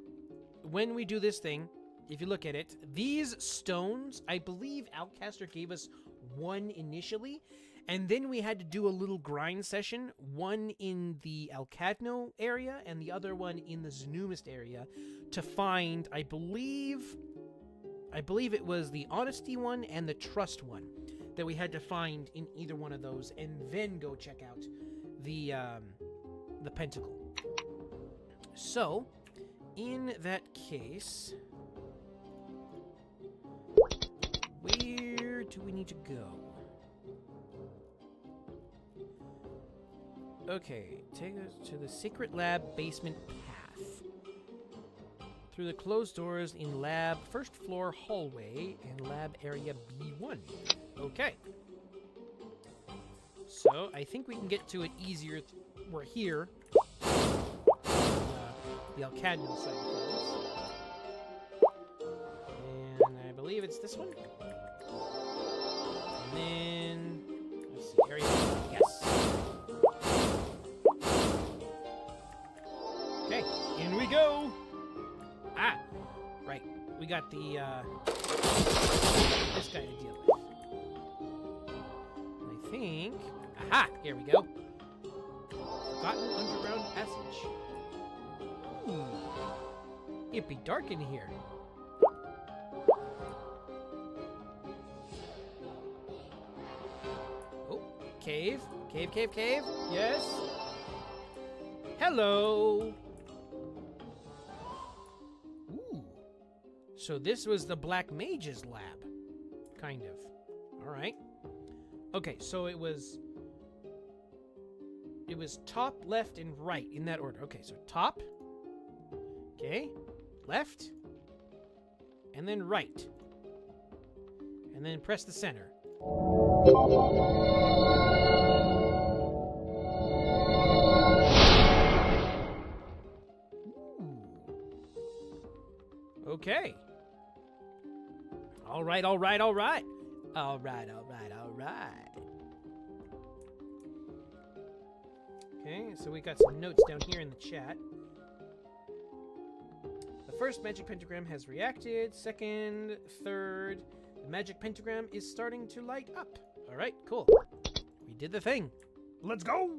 when we do this thing, if you look at it, these stones, I believe Outcaster gave us 1 initially, and then we had to do a little grind session, one in the Alcadno area and the other one in the Znumist area, to find, I believe it was the Honesty one and the Trust one that we had to find in either one of those, and then go check out the Pentacle. So, in that case, where do we need to go? Okay, take us to the Secret Lab basement path. Through the closed doors in lab first floor hallway and lab area B1. Okay. So, I think we can get to it easier. We're here. The Alcadno side of things. And I believe it's this one. And then, let's see, area, yes. Okay, in we go. Ah, right, we got the, this guy to deal with. I think, aha, here we go. Forgotten underground passage. Ooh, it'd be dark in here. Oh, cave, cave, cave, cave. Yes. Hello. Ooh. So this was the Black Mage's lab, kind of. All right. Okay, so it was top, left, and right in that order. Okay, so top, Okay. Left. And then right. And then press the center. Okay. All right. Okay, so we got some notes down here in the chat. The first magic pentagram has reacted. Second, third. The magic pentagram is starting to light up. All right, cool. We did the thing. Let's go!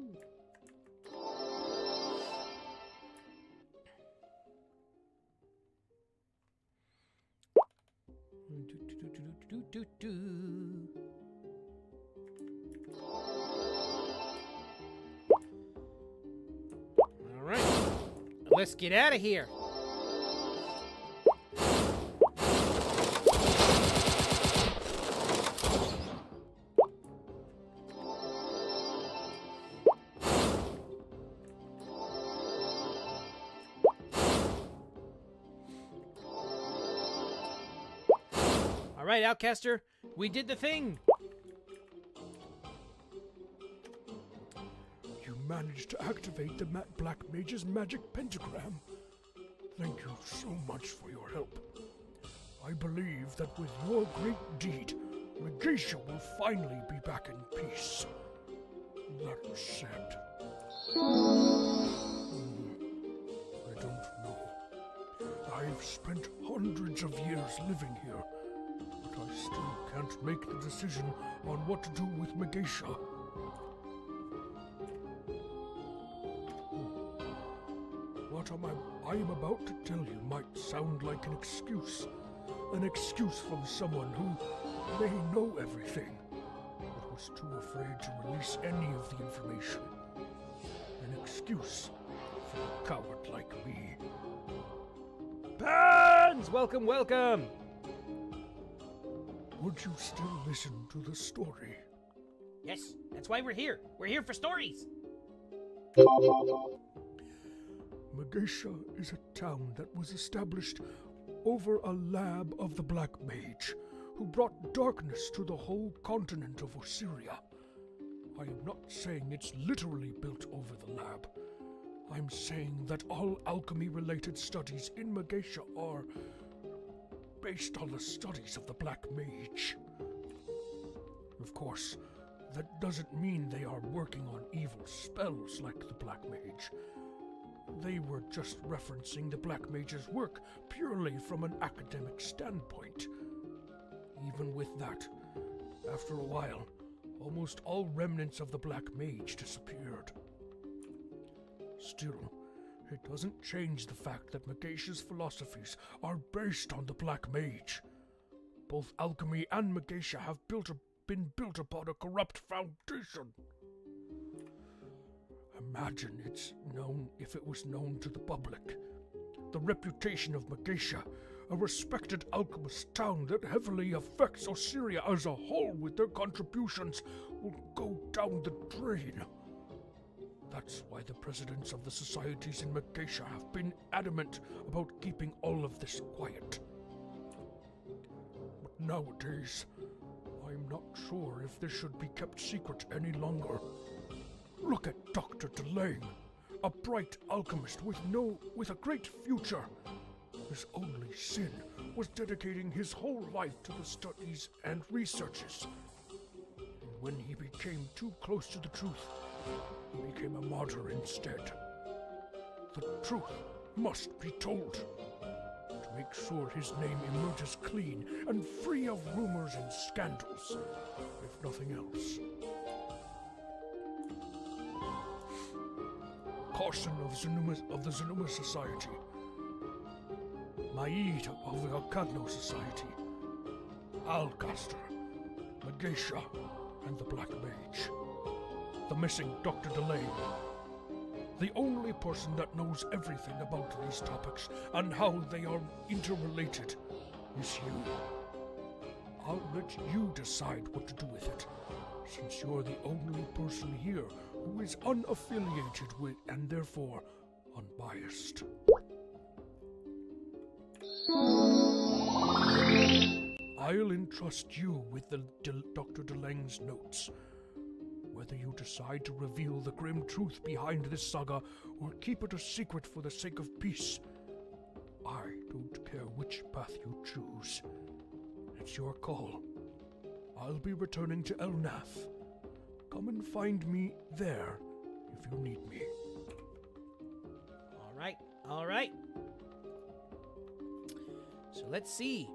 All right, let's get out of here. All right, Outcaster, we did the thing. You managed to activate the Black Mage's magic pentagram. Thank you so much for your help. I believe that with your great deed, Megacia will finally be back in peace. That said, I don't know. I've spent hundreds of years living here, but I still can't make the decision on what to do with Megacia. What I am about to tell you might sound like an excuse from someone who may know everything, but was too afraid to release any of the information. An excuse for a coward like me. Pans! Welcome, welcome! Would you still listen to the story? Yes, that's why we're here. We're here for stories. Megacia is a town that was established over a lab of the Black Mage, who brought darkness to the whole continent of Osiria. I am not saying it's literally built over the lab. I'm saying that all alchemy-related studies in Megacia are based on the studies of the Black Mage. Of course, that doesn't mean they are working on evil spells like the Black Mage. They were just referencing the Black Mage's work purely from an academic standpoint. Even with that, after a while, almost all remnants of the Black Mage disappeared. Still, it doesn't change the fact that Megacia's philosophies are based on the Black Mage. Both alchemy and Megacia have been built upon a corrupt foundation. Imagine if it was known to the public. The reputation of Megacia, a respected alchemist town that heavily affects Osiria as a whole with their contributions, will go down the drain. That's why the presidents of the societies in Megacia have been adamant about keeping all of this quiet. But nowadays, I'm not sure if this should be kept secret any longer. Look at Dr. Delane, a bright alchemist with a great future. His only sin was dedicating his whole life to the studies and researches. And when he became too close to the truth, he became a martyr instead. The truth must be told, to make sure his name emerges clean and free of rumors and scandals, if nothing else. Carson of the Zenuma Society, Maid of the Arcadno Society, Alcaster, Megacia, and the Black Mage. The missing Dr. Delane. The only person that knows everything about these topics and how they are interrelated is you. I'll let you decide what to do with it, since you're the only person here who is unaffiliated with and therefore unbiased. I'll entrust you with Dr. DeLange's notes. Whether you decide to reveal the grim truth behind this saga or keep it a secret for the sake of peace, I don't care which path you choose. It's your call. I'll be returning to Elnath. Come and find me there if you need me. All right. So let's see.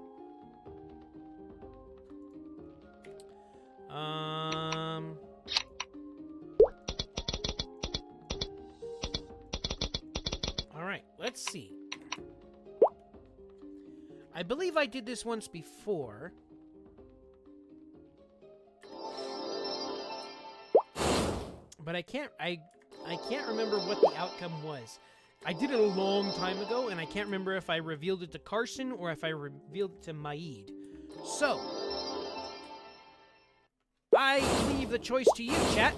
All right, let's see. I believe I did this once before. But I can't remember what the outcome was. I did it a long time ago, and I can't remember if I revealed it to Carson or if I revealed it to Maid. So, I leave the choice to you, chat.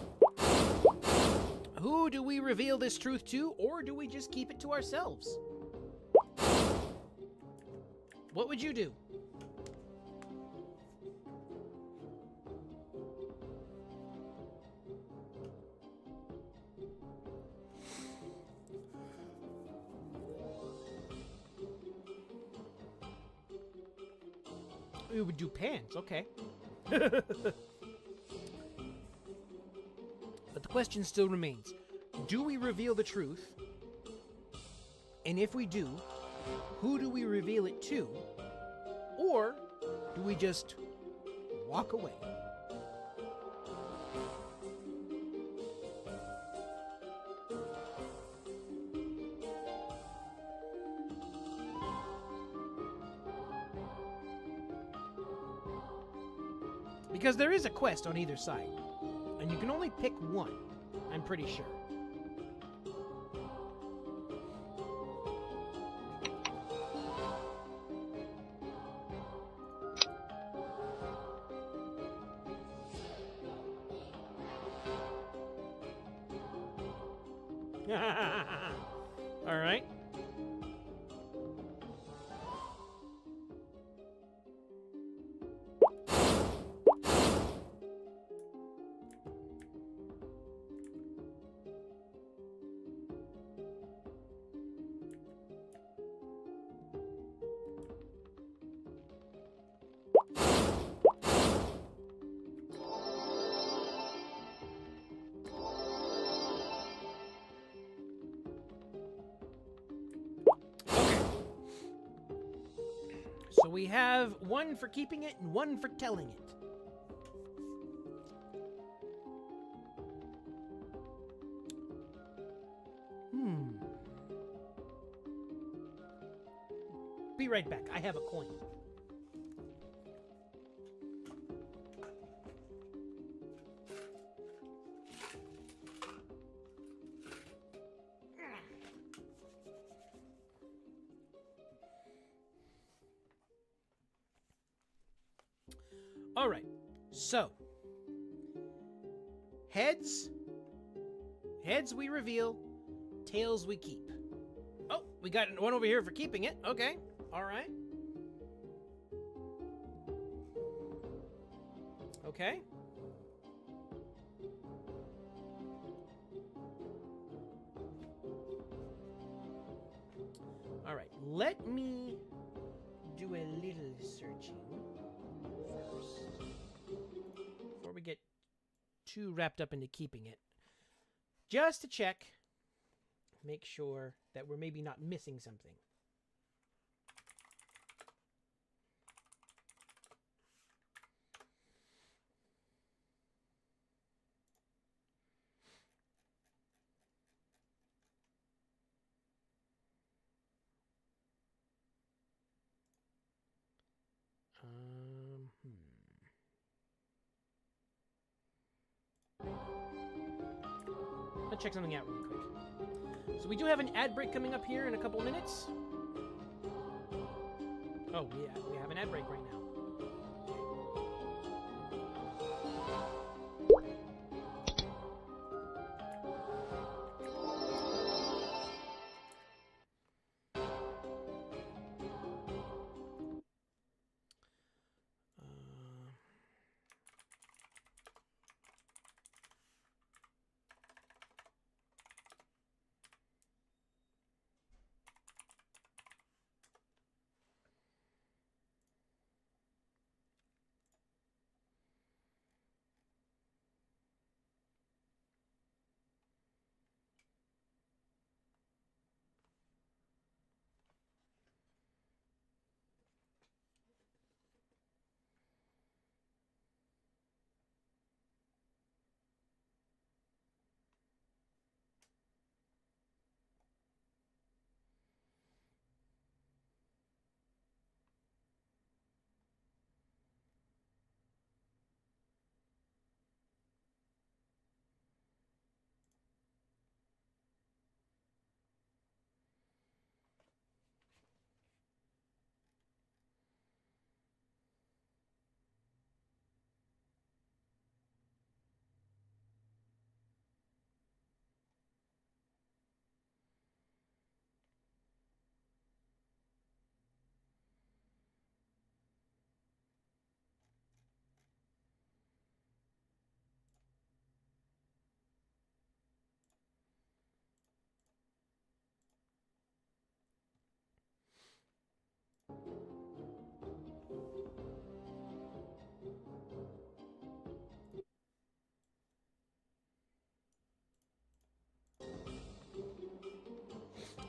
Who do we reveal this truth to, or do we just keep it to ourselves? What would you do? We would do pants, okay. But the question still remains. Do we reveal the truth? And if we do, who do we reveal it to? Or do we just walk away? Because there is a quest on either side, and you can only pick one, I'm pretty sure. All right. So we have one for keeping it and one for telling it. Be right back. I have a coin. All right, so heads we reveal, tails we keep. Oh, we got one over here for keeping it. Okay, all right. Okay. All right, let me do a little searching first before we get too wrapped up into keeping it. Just to check, make sure that we're maybe not missing something. Let's check something out really quick. So we do have an ad break coming up here in a couple of minutes. Oh, we have an ad break right now.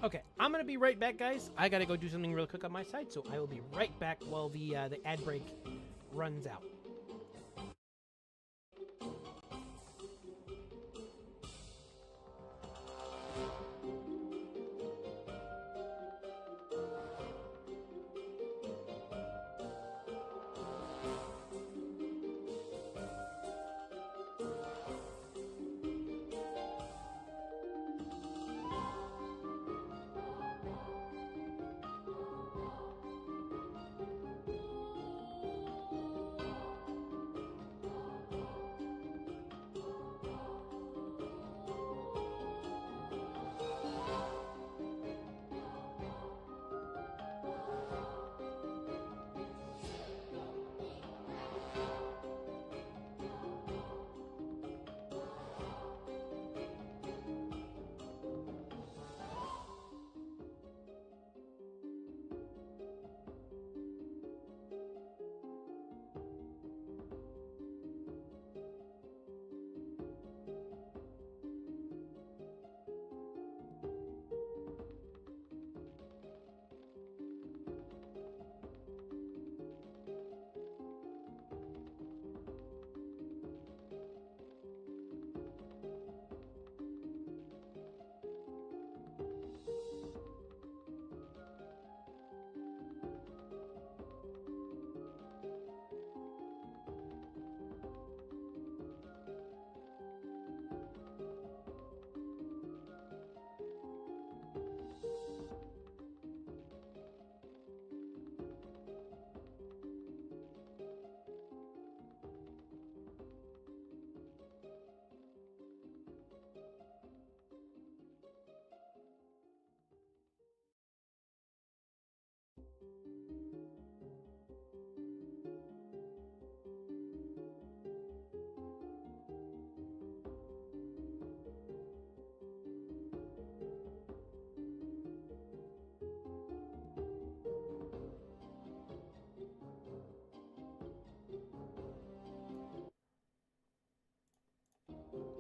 Okay, I'm gonna be right back, guys. I gotta go do something real quick on my side, so I will be right back while the ad break runs out.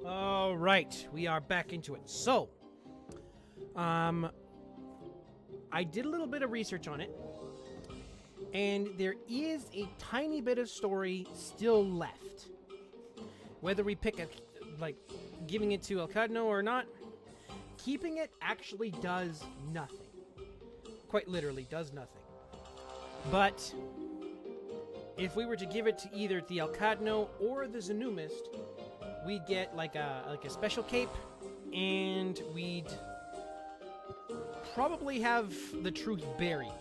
All right, we are back into it. So, I did a little bit of research on it, and there is a tiny bit of story still left. Whether we pick a, like, giving it to El Cadno or not, keeping it actually does nothing. Quite literally, does nothing. But if we were to give it to either the El Cadno or the Zanumist, we'd get like a special cape, and we'd probably have the truth buried.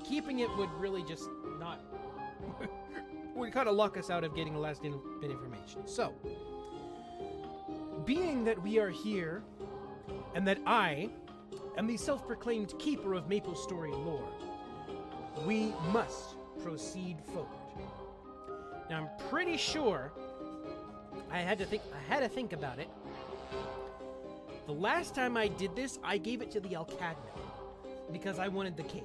Keeping it would really just not would kind of lock us out of getting the last bit of information. So, being that we are here, and that I am the self-proclaimed keeper of Maplestory lore, we must proceed forward. Now, I'm pretty sure I had to think about it. The last time I did this, I gave it to the El Cadno because I wanted the cape.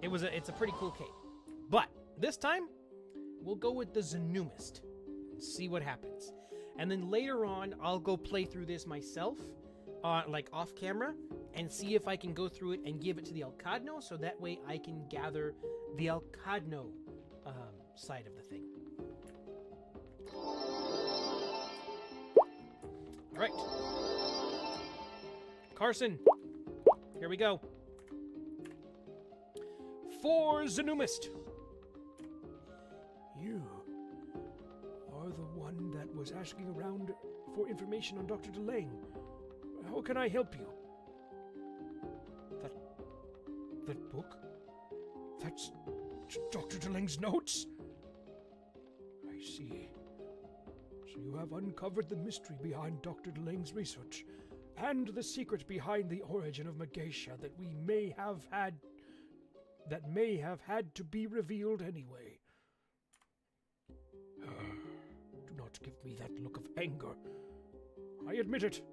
It's a pretty cool cape. But this time, we'll go with the Zanumist and see what happens. And then later on, I'll go play through this myself, like off camera, and see if I can go through it and give it to the El Cadno, so that way I can gather the El Cadno side of the thing. All right. Carson, here we go. For Zanumist. You are the one that was asking around for information on Dr. Delange. How can I help you? That book? That's Dr. Delange's notes? I see. So you have uncovered the mystery behind Dr. Delange's research, and the secret behind the origin of Mageisha that may have had to be revealed anyway. Do not give me that look of anger. I admit it.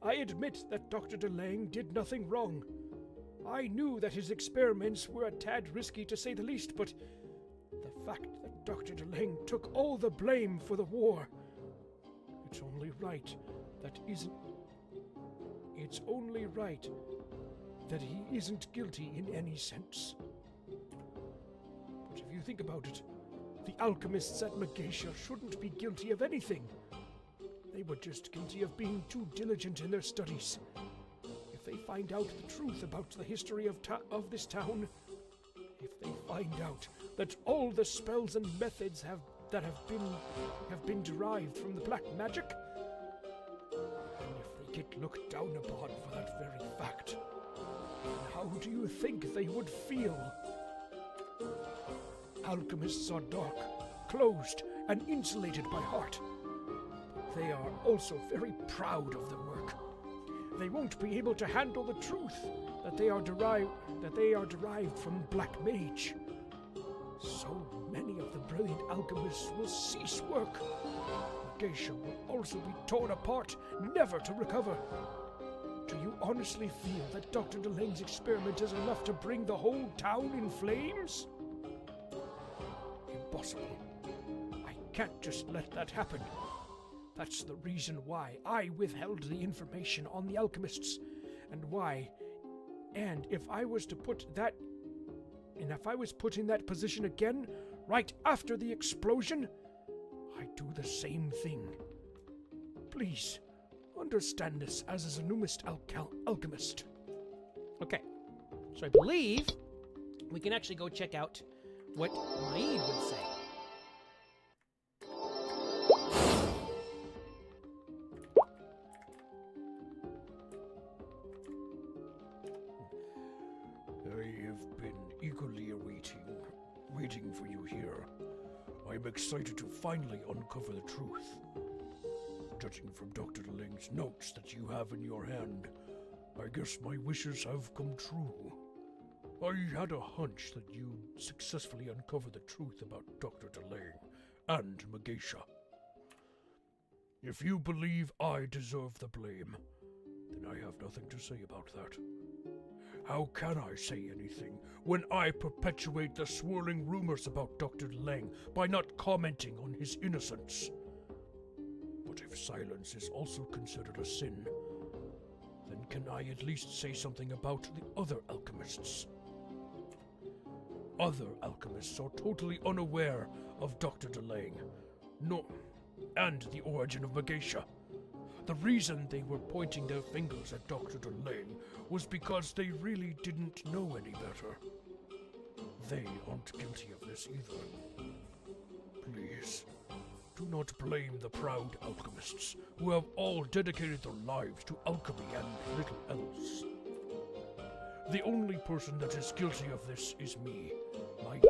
I admit that Dr. Delange did nothing wrong. I knew that his experiments were a tad risky, to say the least, but the fact that Dr. Delange took all the blame for the war, it's only right that it's only right that he isn't guilty in any sense. But if you think about it, the alchemists at Magatia shouldn't be guilty of anything. They were just guilty of being too diligent in their studies. If they find out the truth about the history of this town, if they find out that all the spells and methods have been derived from the black magic, and if they get looked down upon for that very fact, how do you think they would feel? Alchemists are dark, closed, and insulated by heart. They are also very proud of their work. They won't be able to handle the truth that they are derived from black mage. So many of the brilliant alchemists will cease work. Magatia will also be torn apart, never to recover. Do you honestly feel that Dr. Delang's experiment is enough to bring the whole town in flames? Impossible. I can't just let that happen. That's the reason why I withheld the information on the alchemists, and if I was put in that position again, right after the explosion, I'd do the same thing. Please, understand this as a Zanumist alchemist. Okay, so I believe we can actually go check out what Maid would say. I have been eagerly waiting for you here. I'm excited to finally uncover the truth. Judging from Dr. Delang's notes that you have in your hand, I guess my wishes have come true. I had a hunch that you'd successfully uncover the truth about Dr. Delang and Magatia. If you believe I deserve the blame, then I have nothing to say about that. How can I say anything when I perpetuate the swirling rumors about Dr. Delang by not commenting on his innocence? But if silence is also considered a sin, then can I at least say something about the other alchemists? Other alchemists are totally unaware of Dr. Delang, and the origin of Magatia. The reason they were pointing their fingers at Dr. Delang was because they really didn't know any better. They aren't guilty of this either. Please, do not blame the proud alchemists who have all dedicated their lives to alchemy and little else. The only person that is guilty of this is me, Maid.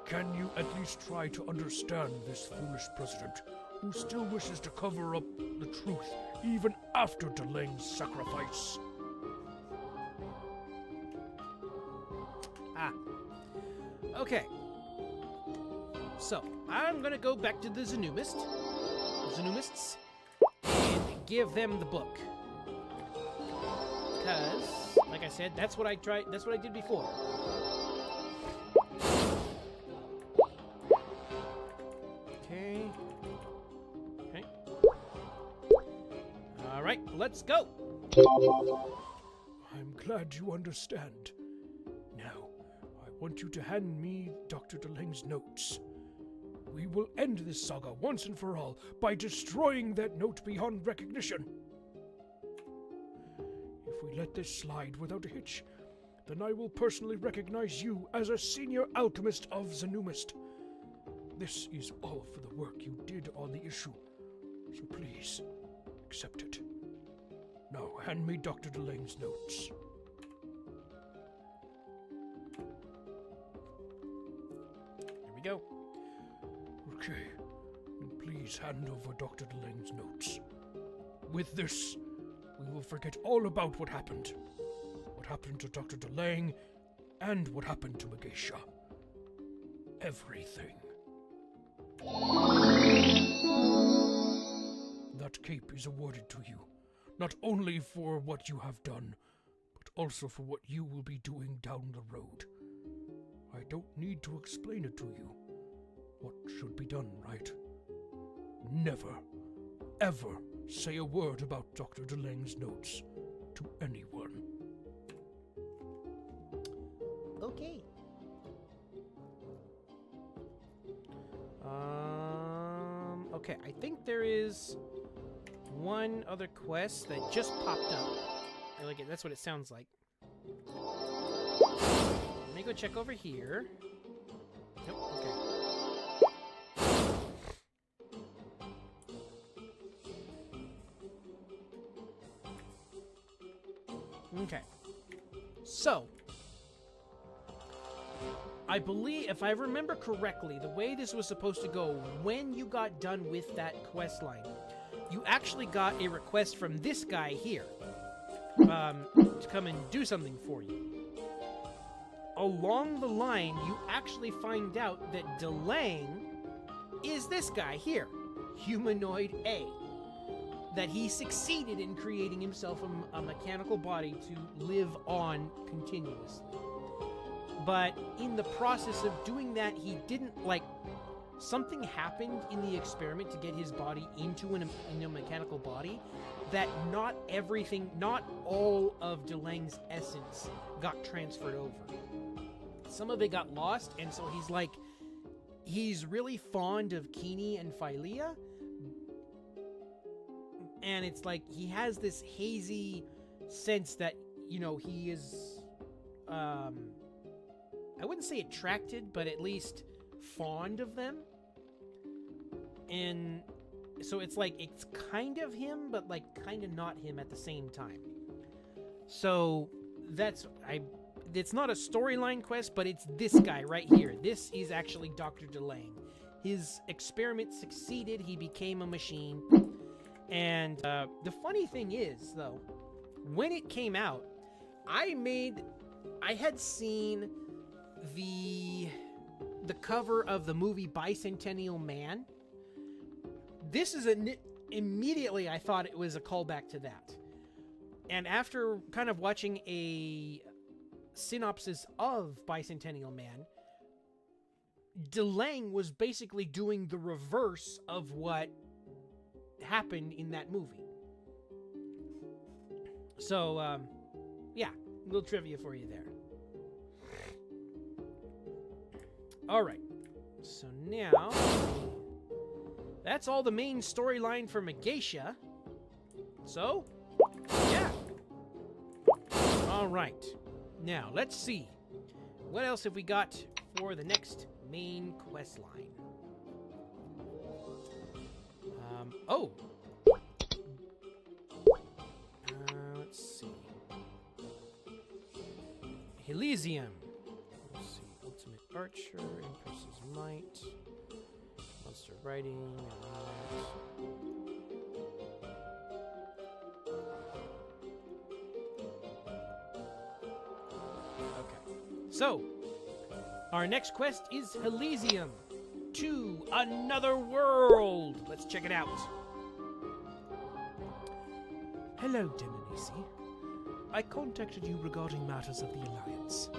Can you at least try to understand this foolish president who still wishes to cover up the truth even after Delang's sacrifice? Okay. So, I'm gonna go back to the Zanumists, and give them the book. Because, like I said, that's what I did before. Okay. Alright, let's go! I'm glad you understand. Now, I want you to hand me Dr. Delang's notes. We will end this saga once and for all by destroying that note beyond recognition. If we let this slide without a hitch, then I will personally recognize you as a senior alchemist of Zanumist. This is all for the work you did on the issue, so please, accept it. Now, hand me Dr. Delang's notes. Here we go. Okay, and please hand over Dr. Delang's notes. With this, we will forget all about what happened to Dr. Delang, and what happened to Magatia. Everything. That cape is awarded to you, not only for what you have done, but also for what you will be doing down the road. I don't need to explain it to you. What should be done, right? Never, ever say a word about Dr. DeLange's notes to anyone. Okay. Okay, I think there is one other quest that just popped up. I like it. That's what it sounds like. Let me go check over here. Nope, okay. Okay. So, I believe, if I remember correctly, the way this was supposed to go, when you got done with that quest line, you actually got a request from this guy here to come and do something for you. Along the line, you actually find out that DeLang is this guy here, Humanoid A. That he succeeded in creating himself a mechanical body to live on continuously. But in the process of doing that, he didn't, something happened in the experiment to get his body into a mechanical body that not all of DeLang's essence got transferred over. Some of it got lost, and so he's really fond of Kini and Philea, and it's like he has this hazy sense that, he is, I wouldn't say attracted, but at least fond of them. And so it's kind of him, but kind of not him at the same time. So it's not a storyline quest, but it's this guy right here. This is actually Dr. DeLang. His experiment succeeded. He became a machine. And the funny thing is, though, when it came out, I had seen the cover of the movie Bicentennial Man. This is immediately I thought it was a callback to that. And after kind of watching a synopsis of Bicentennial Man, DeLang was basically doing the reverse of what happened in that movie. So, yeah, a little trivia for you there. Alright, so now, that's all the main storyline for Megacia. So, yeah. Alright, now let's see. What else have we got for the next main quest line? Let's see. Elysium. Let's see. Ultimate Archer, increases might. Monster Riding. Okay. So, our next quest is Elysium. To another world. Let's check it out. Hello, Demonisi. I contacted you regarding matters of the Alliance.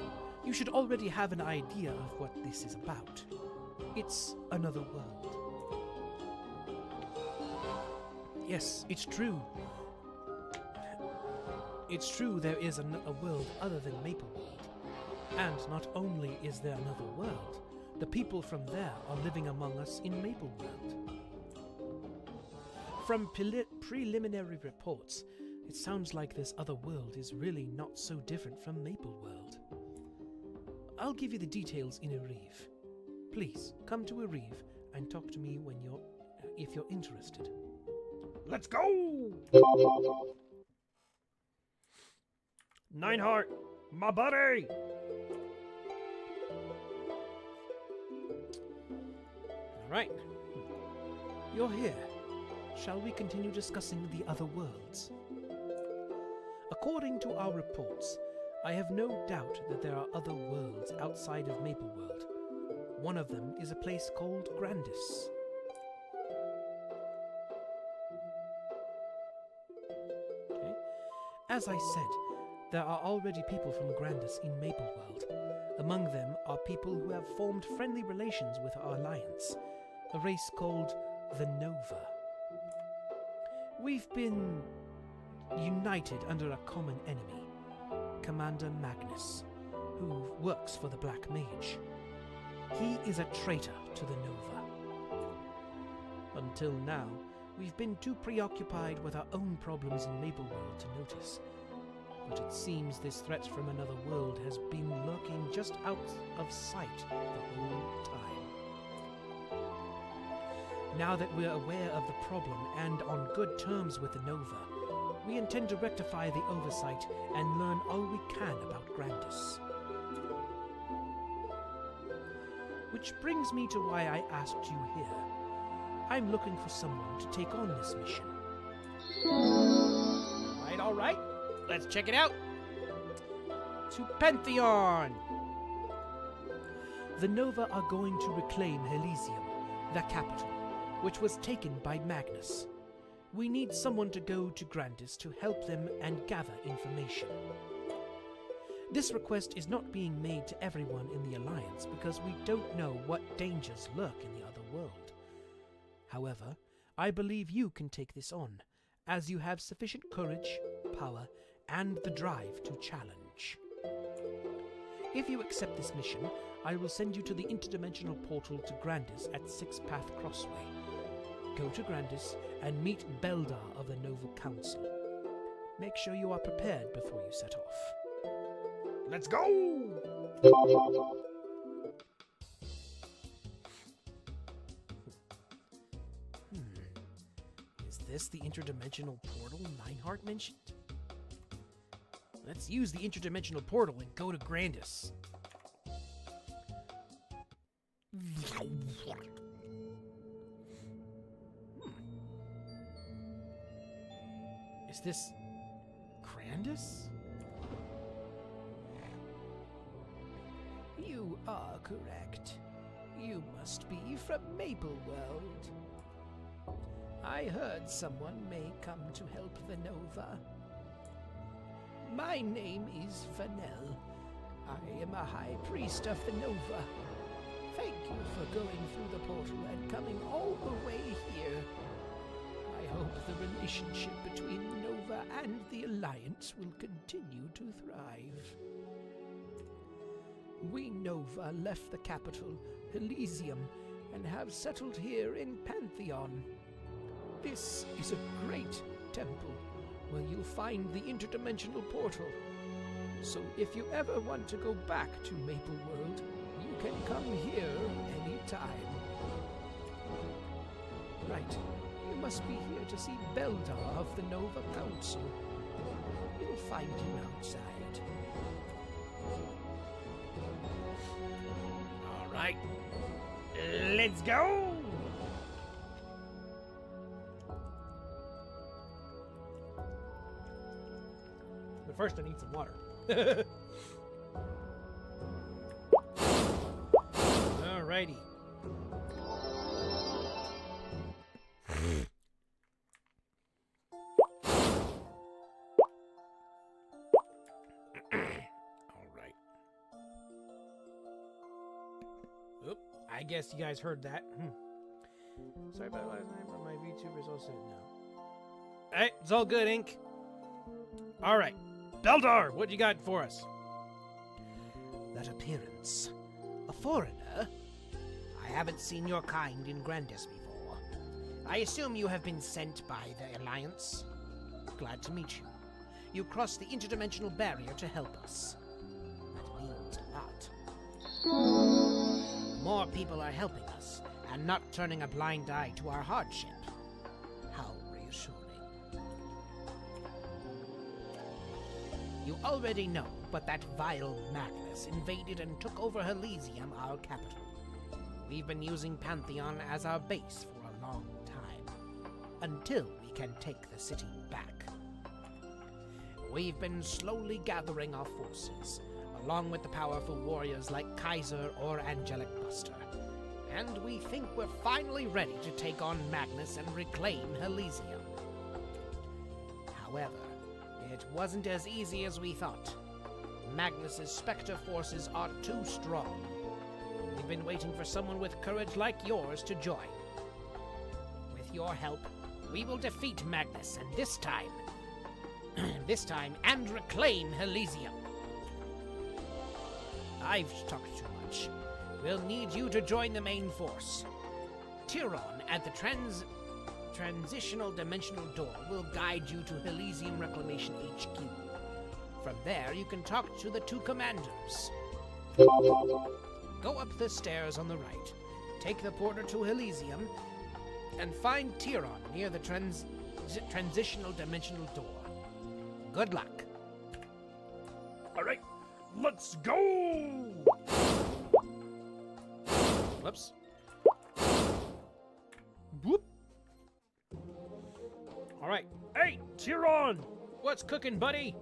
You should already have an idea of what this is about. It's another world. Yes, it's true. It's true there is a world other than Mapleworld. And not only is there another world, the people from there are living among us in Mapleworld. From preliminary reports, it sounds like this other world is really not so different from Mapleworld. I'll give you the details in Areve. Please, come to Areve and talk to me if you're interested. Let's go! Nineheart, my buddy! Alright. You're here. Shall we continue discussing the other worlds? According to our reports, I have no doubt that there are other worlds outside of Mapleworld. One of them is a place called Grandis. Okay. As I said, there are already people from Grandis in Mapleworld. Among them are people who have formed friendly relations with our alliance, a race called the Nova. We've been united under a common enemy, Commander Magnus, who works for the Black Mage. He is a traitor to the Nova. Until now, we've been too preoccupied with our own problems in Mapleworld to notice. But it seems this threat from another world has been lurking just out of sight the whole time. Now that we're aware of the problem and on good terms with the Nova, we intend to rectify the oversight and learn all we can about Grandis. Which brings me to why I asked you here. I'm looking for someone to take on this mission. All right. Let's check it out. To Pantheon! The Nova are going to reclaim Elysium, the capital, which was taken by Magnus. We need someone to go to Grandis to help them and gather information. This request is not being made to everyone in the Alliance because we don't know what dangers lurk in the other world. However, I believe you can take this on, as you have sufficient courage, power, and the drive to challenge. If you accept this mission, I will send you to the interdimensional portal to Grandis at Six Path Crossway. Go to Grandis and meet Beldar of the Nova Council. Make sure you are prepared before you set off. Let's go! Is this the interdimensional portal Meinhardt mentioned? Let's use the interdimensional portal and go to Grandis. Is this Grandis? You are correct. You must be from Mapleworld. I heard someone may come to help the Nova. My name is Vanel. I am a High Priest of the Nova. Thank you for going through the portal and coming all the way here. I hope the relationship between the Nova and the Alliance will continue to thrive. We Nova left the capital, Elysium, and have settled here in Pantheon. This is a great temple where you'll find the interdimensional portal. So if you ever want to go back to Mapleworld, you can come here anytime. Right, you must be here to see Beldar of the Nova Council. You'll find him outside. All right. Let's go! But first I need some water. Alrighty. Alright. Oop, I guess you guys heard that. Sorry about last night, but my VTuber's all set now. Hey, it's all good, Ink. Alright. Beldar, what you got for us? That appearance. A foreigner? I haven't seen your kind in Grandis before. I assume you have been sent by the Alliance. Glad to meet you. You crossed the interdimensional barrier to help us. That means a lot. More people are helping us, and not turning a blind eye to our hardship. How reassuring. You already know, but that vile Magnus invaded and took over Elysium, our capital. We've been using Pantheon as our base for a long time, until we can take the city back. We've been slowly gathering our forces, along with the powerful warriors like Kaiser or Angelic Buster, and we think we're finally ready to take on Magnus and reclaim Elysium. However, it wasn't as easy as we thought. Magnus's Spectre forces are too strong. We've been waiting for someone with courage like yours to join. With your help, we will defeat Magnus, and this time, and reclaim Elysium. I've talked too much. We'll need you to join the main force. Tyron at the transitional dimensional door will guide you to Elysium Reclamation HQ. From there, you can talk to the two commanders. Go up the stairs on the right, take the porter to Elysium, and find Tyron near the transitional dimensional door. Good luck. All right, let's go! Whoops. Whoop. All right. Hey, Tyron! What's cooking, buddy?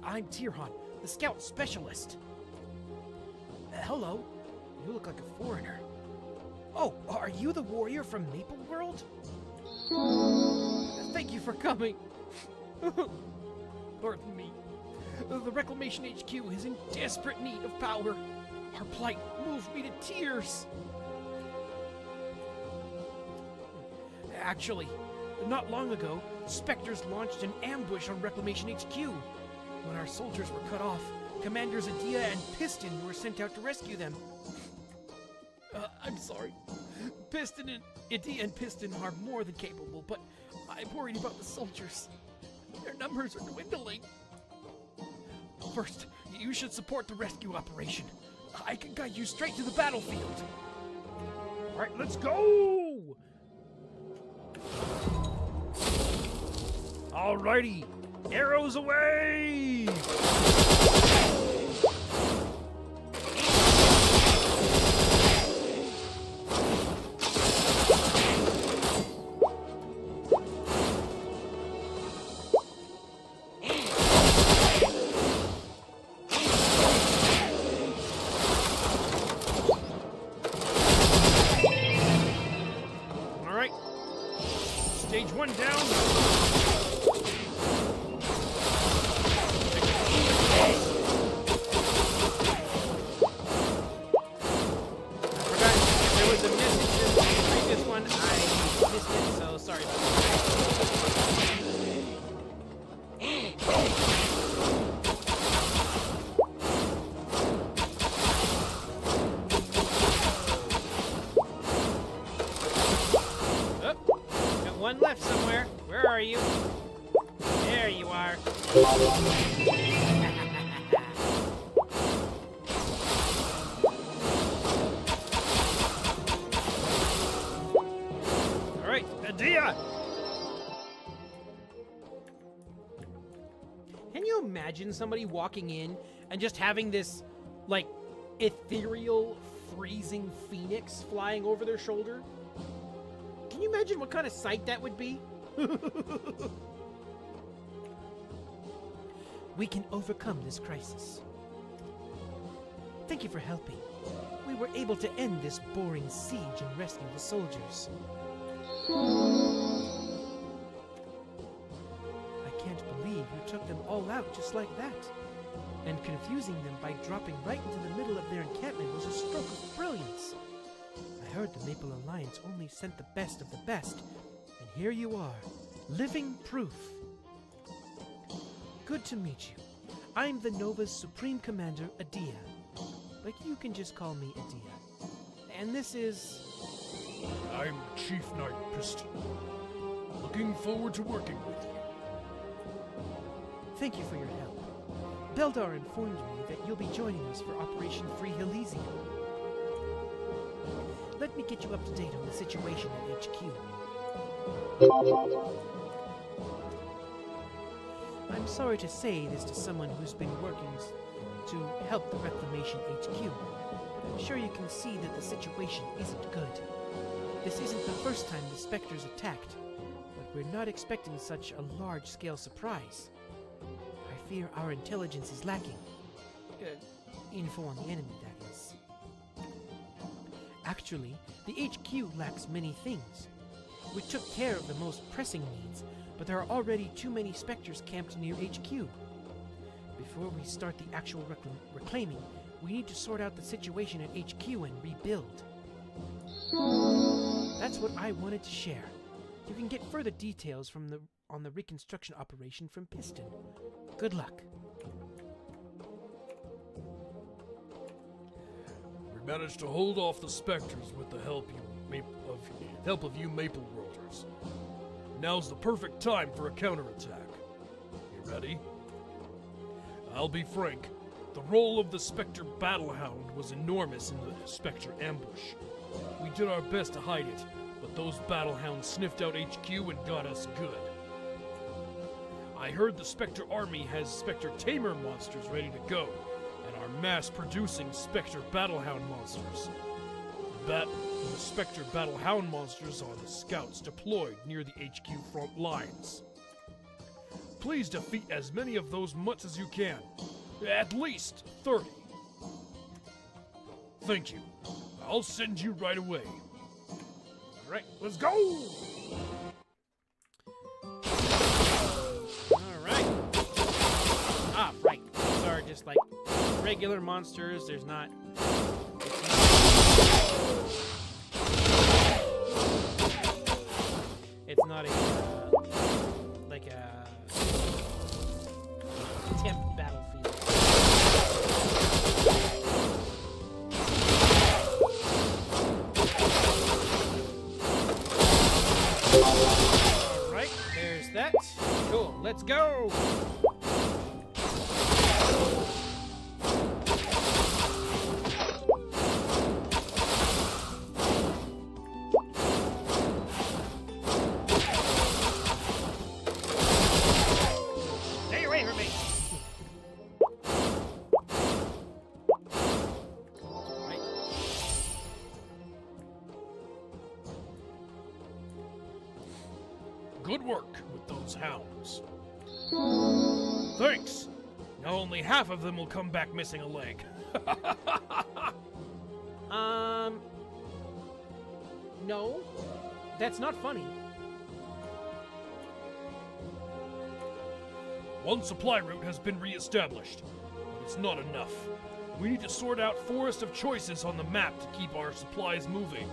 I'm Tirhan, the scout specialist. Hello. You look like a foreigner. Oh, are you the warrior from Maple World? Thank you for coming. Pardon me. The Reclamation HQ is in desperate need of power. Our plight moved me to tears. Actually, not long ago, Spectres launched an ambush on Reclamation HQ. When our soldiers were cut off, Commanders Adia and Piston were sent out to rescue them. I'm sorry. Adia and Piston are more than capable, but I'm worried about the soldiers. Their numbers are dwindling. First, you should support the rescue operation. I can guide you straight to the battlefield. All right, let's go! Alrighty, arrows away! All right. Stage 1 down. One left somewhere. Where are you? There you are. All right, Adia! Can you imagine somebody walking in and just having this, like, ethereal, freezing phoenix flying over their shoulder? Can you imagine what kind of sight that would be? We can overcome this crisis. Thank you for helping. We were able to end this boring siege and rescue the soldiers. I can't believe you took them all out just like that. And confusing them by dropping right into the middle of their encampment was a stroke of brilliance. I heard the Maple Alliance only sent the best of the best, and here you are, living proof. Good to meet you. I'm the Nova's Supreme Commander, Adia, but you can just call me Adia. And this is... I'm Chief Knight Piston. Looking forward to working with you. Thank you for your help. Beldar informed me that you'll be joining us for Operation Free Elysium. Let me get you up to date on the situation at HQ. I'm sorry to say this to someone who's been working to help the Reclamation HQ, but I'm sure you can see that the situation isn't good. This isn't the first time the Spectres attacked, but we're not expecting such a large-scale surprise. I fear our intelligence is lacking. Info on the enemy, that is. Actually, the HQ lacks many things. We took care of the most pressing needs, but there are already too many Spectres camped near HQ. Before we start the actual reclaiming, we need to sort out the situation at HQ and rebuild. That's what I wanted to share. You can get further details on the reconstruction operation from Piston. Good luck. We managed to hold off the specters with the help of you Maple Worlders. Now's the perfect time for a counterattack. You ready? I'll be frank. The role of the Spectre Battlehound was enormous in the Spectre ambush. We did our best to hide it, but those Battlehounds sniffed out HQ and got us good. I heard the Spectre Army has Spectre Tamer monsters ready to go, and are mass-producing Spectre Battlehound monsters. The Spectre Battlehound monsters are the scouts deployed near the HQ front lines. Please defeat as many of those mutts as you can. At least 30. Thank you. I'll send you right away. Alright, let's go! Alright. Ah, right. These are just like regular monsters. There's not... It's not a... like a... temp battlefield. Alright, there's that. Cool, let's go! Stay away from me! Right. Good work with those hounds. Thanks. Now only half of them will come back missing a leg. No. That's not funny. One supply route has been re-established, but it's not enough. We need to sort out Forest of Choices on the map to keep our supplies moving.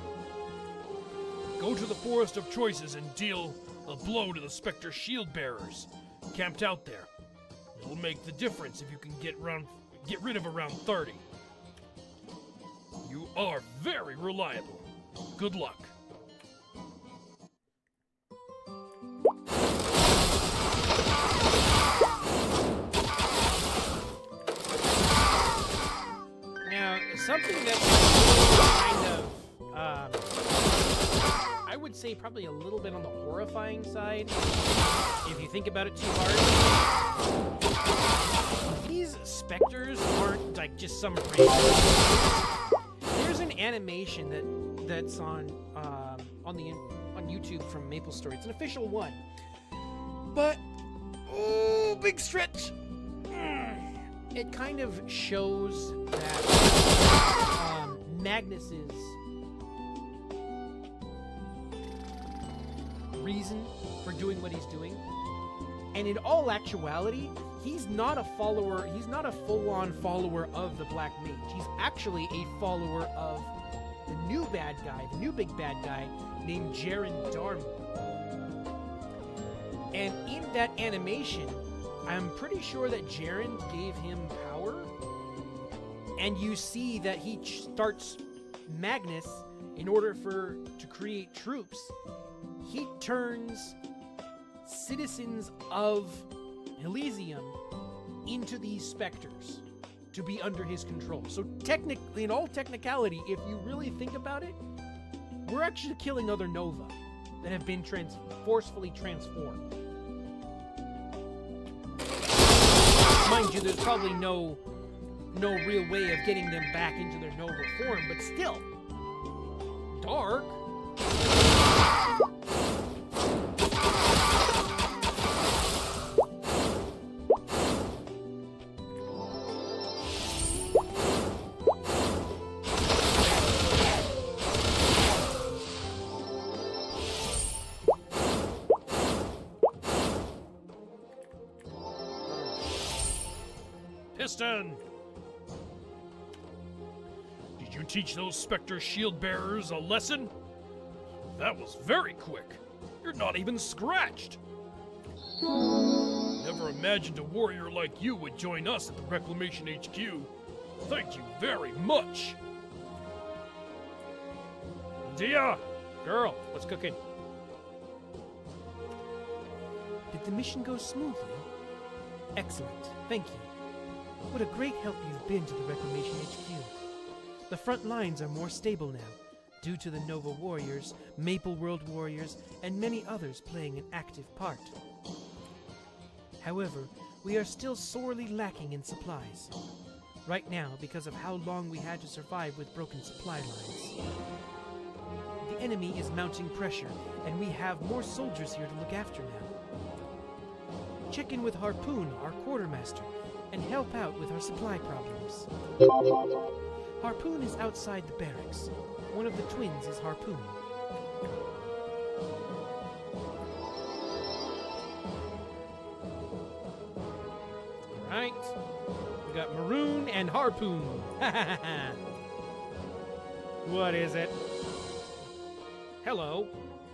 Go to the Forest of Choices and deal a blow to the Spectre Shield Bearers camped out there. It'll make the difference if you can get rid of around 30. You are very reliable. Good luck. Now, something that's kind of, I would say probably a little bit on the horrifying side, if you think about it too hard. These specters aren't like just some random. There's an animation that's on YouTube from Maplestory. It's an official one, but oh, big stretch. It kind of shows that Magnus's reason for doing what he's doing, and in all actuality, he's not a follower. He's not a full-on follower of the Black Mage. He's actually a follower of the new bad guy, the new big bad guy named Jaren Darm. And in that animation, I'm pretty sure that Jaren gave him power, and you see that he starts Magnus in order to create troops. He turns citizens of Elysium into these specters to be under his control. So technically, in all technicality, if you really think about it, we're actually killing other Nova that have been forcefully transformed. Mind you, there's probably no real way of getting them back into their Nova form, but still. Dark. Piston! Did you teach those Spectre Shield Bearers a lesson? That was very quick. You're not even scratched! Never imagined a warrior like you would join us at the Reclamation HQ. Thank you very much! Dia! Girl, what's cooking? Did the mission go smoothly? Excellent, thank you. What a great help you've been to the Reclamation HQ. The front lines are more stable now, due to the Nova Warriors, Maple World Warriors, and many others playing an active part. However, we are still sorely lacking in supplies. Right now, because of how long we had to survive with broken supply lines. The enemy is mounting pressure, and we have more soldiers here to look after now. Check in with Harpoon, our quartermaster, and help out with our supply problems. Harpoon is outside the barracks. One of the twins is Harpoon. Alright. We got Maroon and Harpoon. What is it? Hello.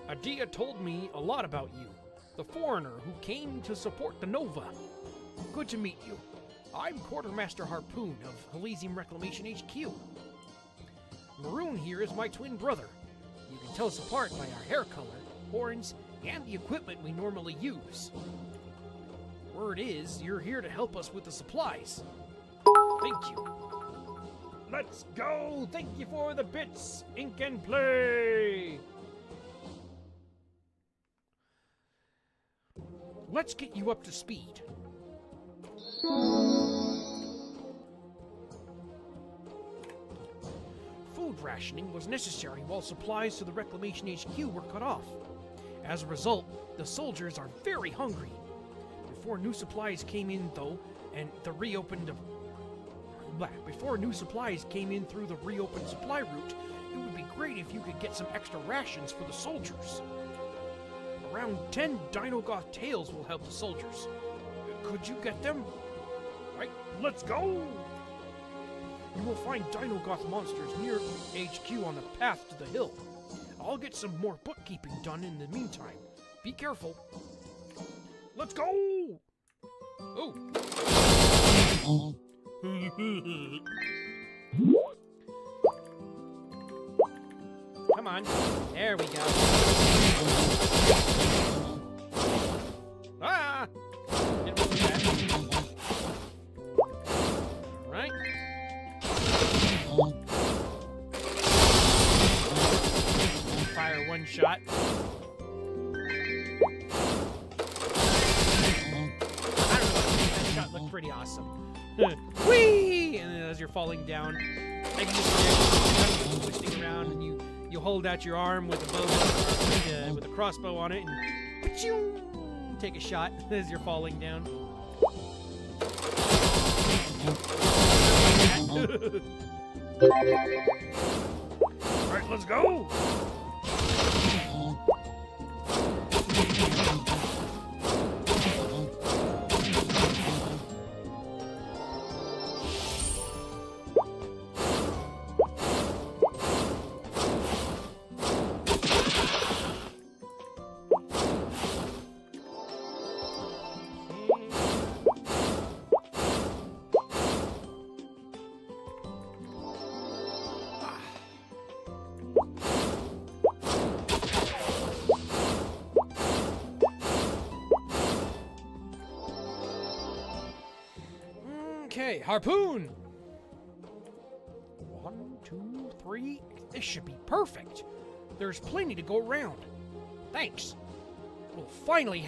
Adia told me a lot about you. The foreigner who came to support the Nova. Good to meet you. I'm Quartermaster Harpoon of Elysium Reclamation HQ. Maroon here is my twin brother. You can tell us apart by our hair color, horns, and the equipment we normally use. Word is, you're here to help us with the supplies. Thank you. Let's go! Thank you for the bits! Ink and play! Let's get you up to speed. Food rationing was necessary while supplies to the Reclamation HQ were cut off. As a result, the soldiers are very hungry. Before new supplies came in, though, before new supplies came in through the reopened supply route, it would be great if you could get some extra rations for the soldiers. Around 10 Dinogoth tails will help the soldiers. Could you get them? Right, let's go! You will find Dinogoth monsters near HQ on the path to the hill. I'll get some more bookkeeping done in the meantime. Be careful. Let's go! Oh. Come on. There we go. Ah! Didn't do that. Right. Fire one shot. That shot looked pretty awesome. Whee! And then as you're falling down, I can just twisting around, and you hold out your arm with a bow, with a crossbow on it, and pa-choom, take a shot as you're falling down. All right, let's go! Okay, Harpoon! 1, 2, 3. This should be perfect. There's plenty to go around. Thanks. We'll finally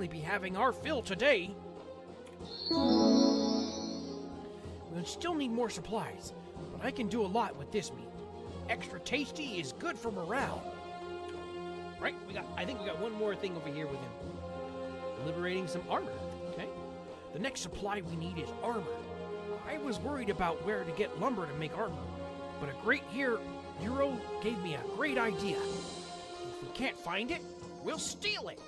be having our fill today. We'll still need more supplies, but I can do a lot with this meat. Extra tasty is good for morale. Right, I think we got one more thing over here with him. Liberating some armor, okay? The next supply we need is armor. I was worried about where to get lumber to make armor, but a great hero gave me a great idea. If we can't find it, we'll steal it.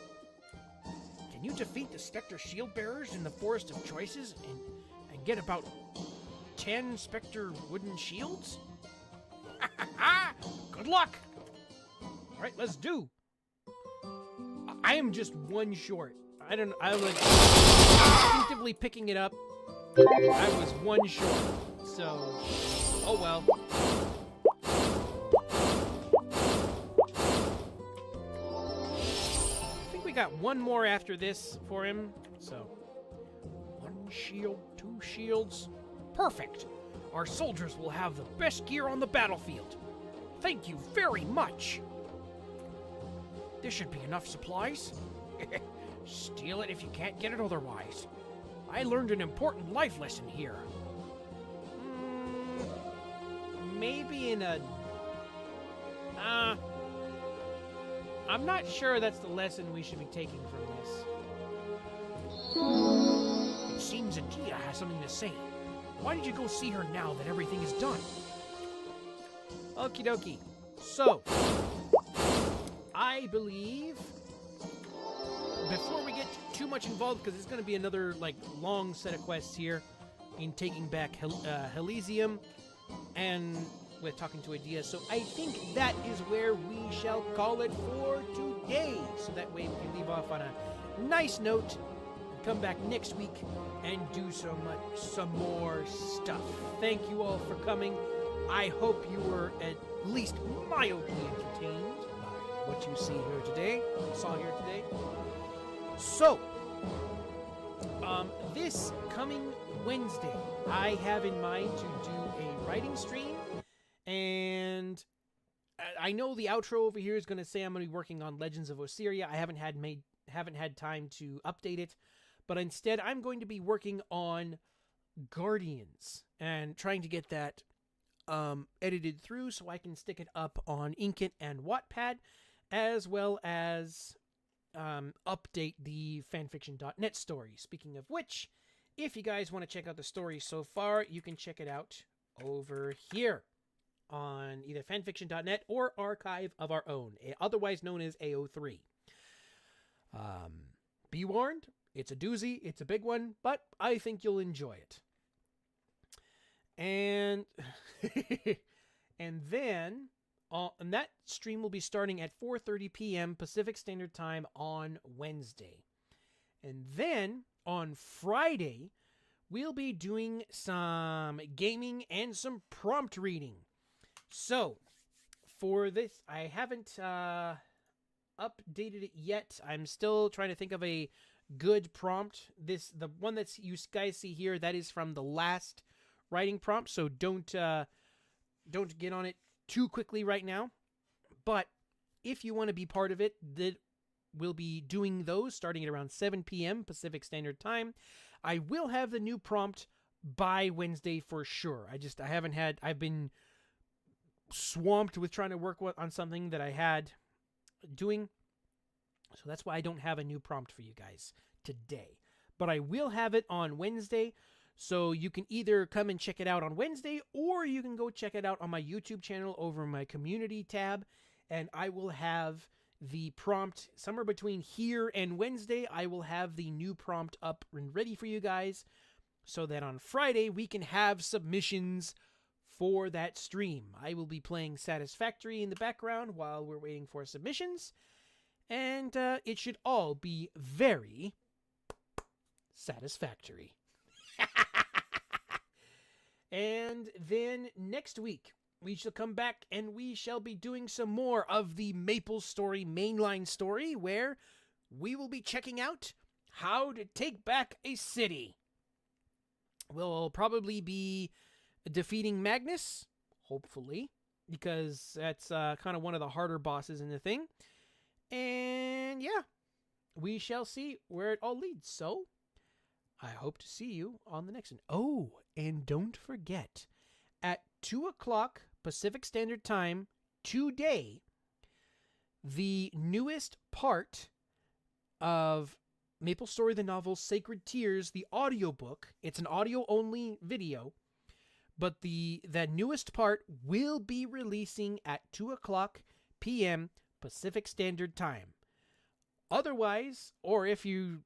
Can you defeat the Spectre shield bearers in the Forest of Choices and get about 10 Spectre wooden shields? Good luck! Alright, let's do. I am just one short. I was instinctively picking it up. I was one short. So, oh well. I think we got one more after this for him. So, 1 shield, 2 shields. Perfect. Our soldiers will have the best gear on the battlefield. Thank you very much. This should be enough supplies. Steal it if you can't get it otherwise. I learned an important life lesson here. Maybe in a... I'm not sure that's the lesson we should be taking from this. It seems Adia has something to say. Why did you go see her now that everything is done? Okie dokie. So, I believe... Before we get too much involved, because it's going to be another, long set of quests here in taking back Elysium and with talking to Adia. So I think that is where we shall call it for today. So that way we can leave off on a nice note and come back next week and do some more stuff. Thank you all for coming. I hope you were at least mildly entertained by what you saw here today. So, this coming Wednesday, I have in mind to do a writing stream, and I know the outro over here is going to say I'm going to be working on Legends of Osiria. I haven't had time to update it, but instead I'm going to be working on Guardians and trying to get that edited through so I can stick it up on Inkit and Wattpad, as well as update the fanfiction.net story. Speaking of which, if you guys want to check out the story so far, you can check it out over here on either fanfiction.net or Archive of Our Own, otherwise known as AO3. Be warned, it's a doozy, it's a big one, but I think you'll enjoy it. And and then and that stream will be starting at 4:30 p.m. Pacific Standard Time on Wednesday. And then on Friday, we'll be doing some gaming and some prompt reading. So, for this, I haven't updated it yet. I'm still trying to think of a good prompt. The one that you guys see here, that is from the last writing prompt, so don't get on it too quickly right now. But if you want to be part of it, we'll be doing those starting at around 7 p.m. Pacific Standard Time. I will have the new prompt by Wednesday for sure. I've been swamped with trying to work on something that I had doing. So that's why I don't have a new prompt for you guys today. But I will have it on Wednesday. So you can either come and check it out on Wednesday, or you can go check it out on my YouTube channel over my community tab, and I will have the prompt somewhere between here and Wednesday. I will have the new prompt up and ready for you guys so that on Friday we can have submissions for that stream. I will be playing Satisfactory in the background while we're waiting for submissions, and it should all be very satisfactory. And then next week, we shall come back and we shall be doing some more of the Maplestory mainline story, where we will be checking out how to take back a city. We'll probably be defeating Magnus, hopefully, because that's kind of one of the harder bosses in the thing. And yeah, we shall see where it all leads. So, I hope to see you on the next one. Oh, and don't forget, at 2 o'clock Pacific Standard Time today, the newest part of Maplestory the Novel Sacred Tears, the audiobook, it's an audio-only video, but the newest part will be releasing at 2 o'clock p.m. Pacific Standard Time. Otherwise, or if you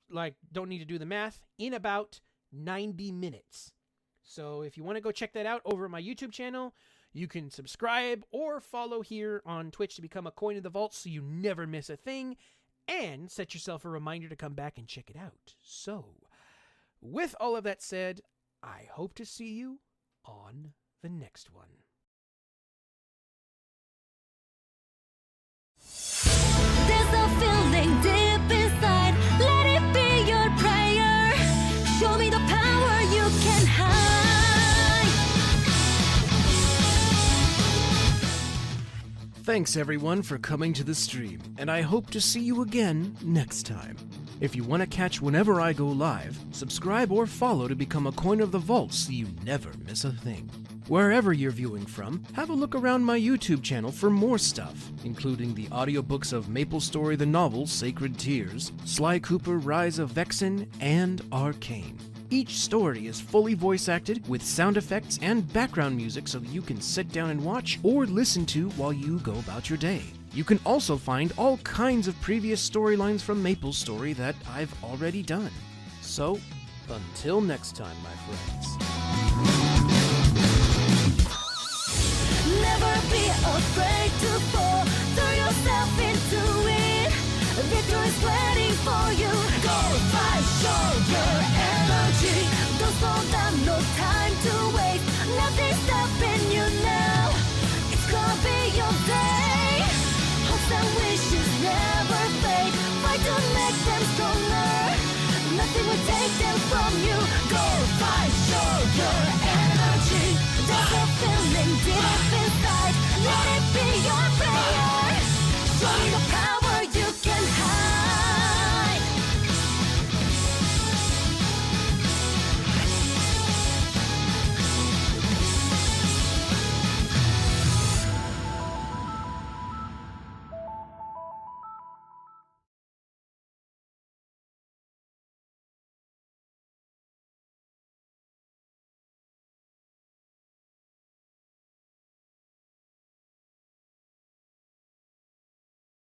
don't need to do the math, in about 90 minutes. So if you want to go check that out over at my YouTube channel, you can subscribe or follow here on Twitch to become a coin in the vault so you never miss a thing. and set yourself a reminder to come back and check it out. So, with all of that said, I hope to see you on the next one. There's a feeling deep inside. Let it be your prayer. Show me the power you can hide. Thanks everyone for coming to the stream, and I hope to see you again next time. If you want to catch whenever I go live, subscribe or follow to become a coin of the vault so you never miss a thing. Wherever you're viewing from, have a look around my YouTube channel for more stuff, including the audiobooks of Maplestory the novel Sacred Tears, Sly Cooper Rise of Vexen, and Arcane. Each story is fully voice acted with sound effects and background music so that you can sit down and watch or listen to while you go about your day. You can also find all kinds of previous storylines from Maplestory that I've already done. So, until next time, my friends. Never be afraid to fall. Throw yourself into it. Victory's waiting for you. Go fight, show your energy. Don't slow down, no time.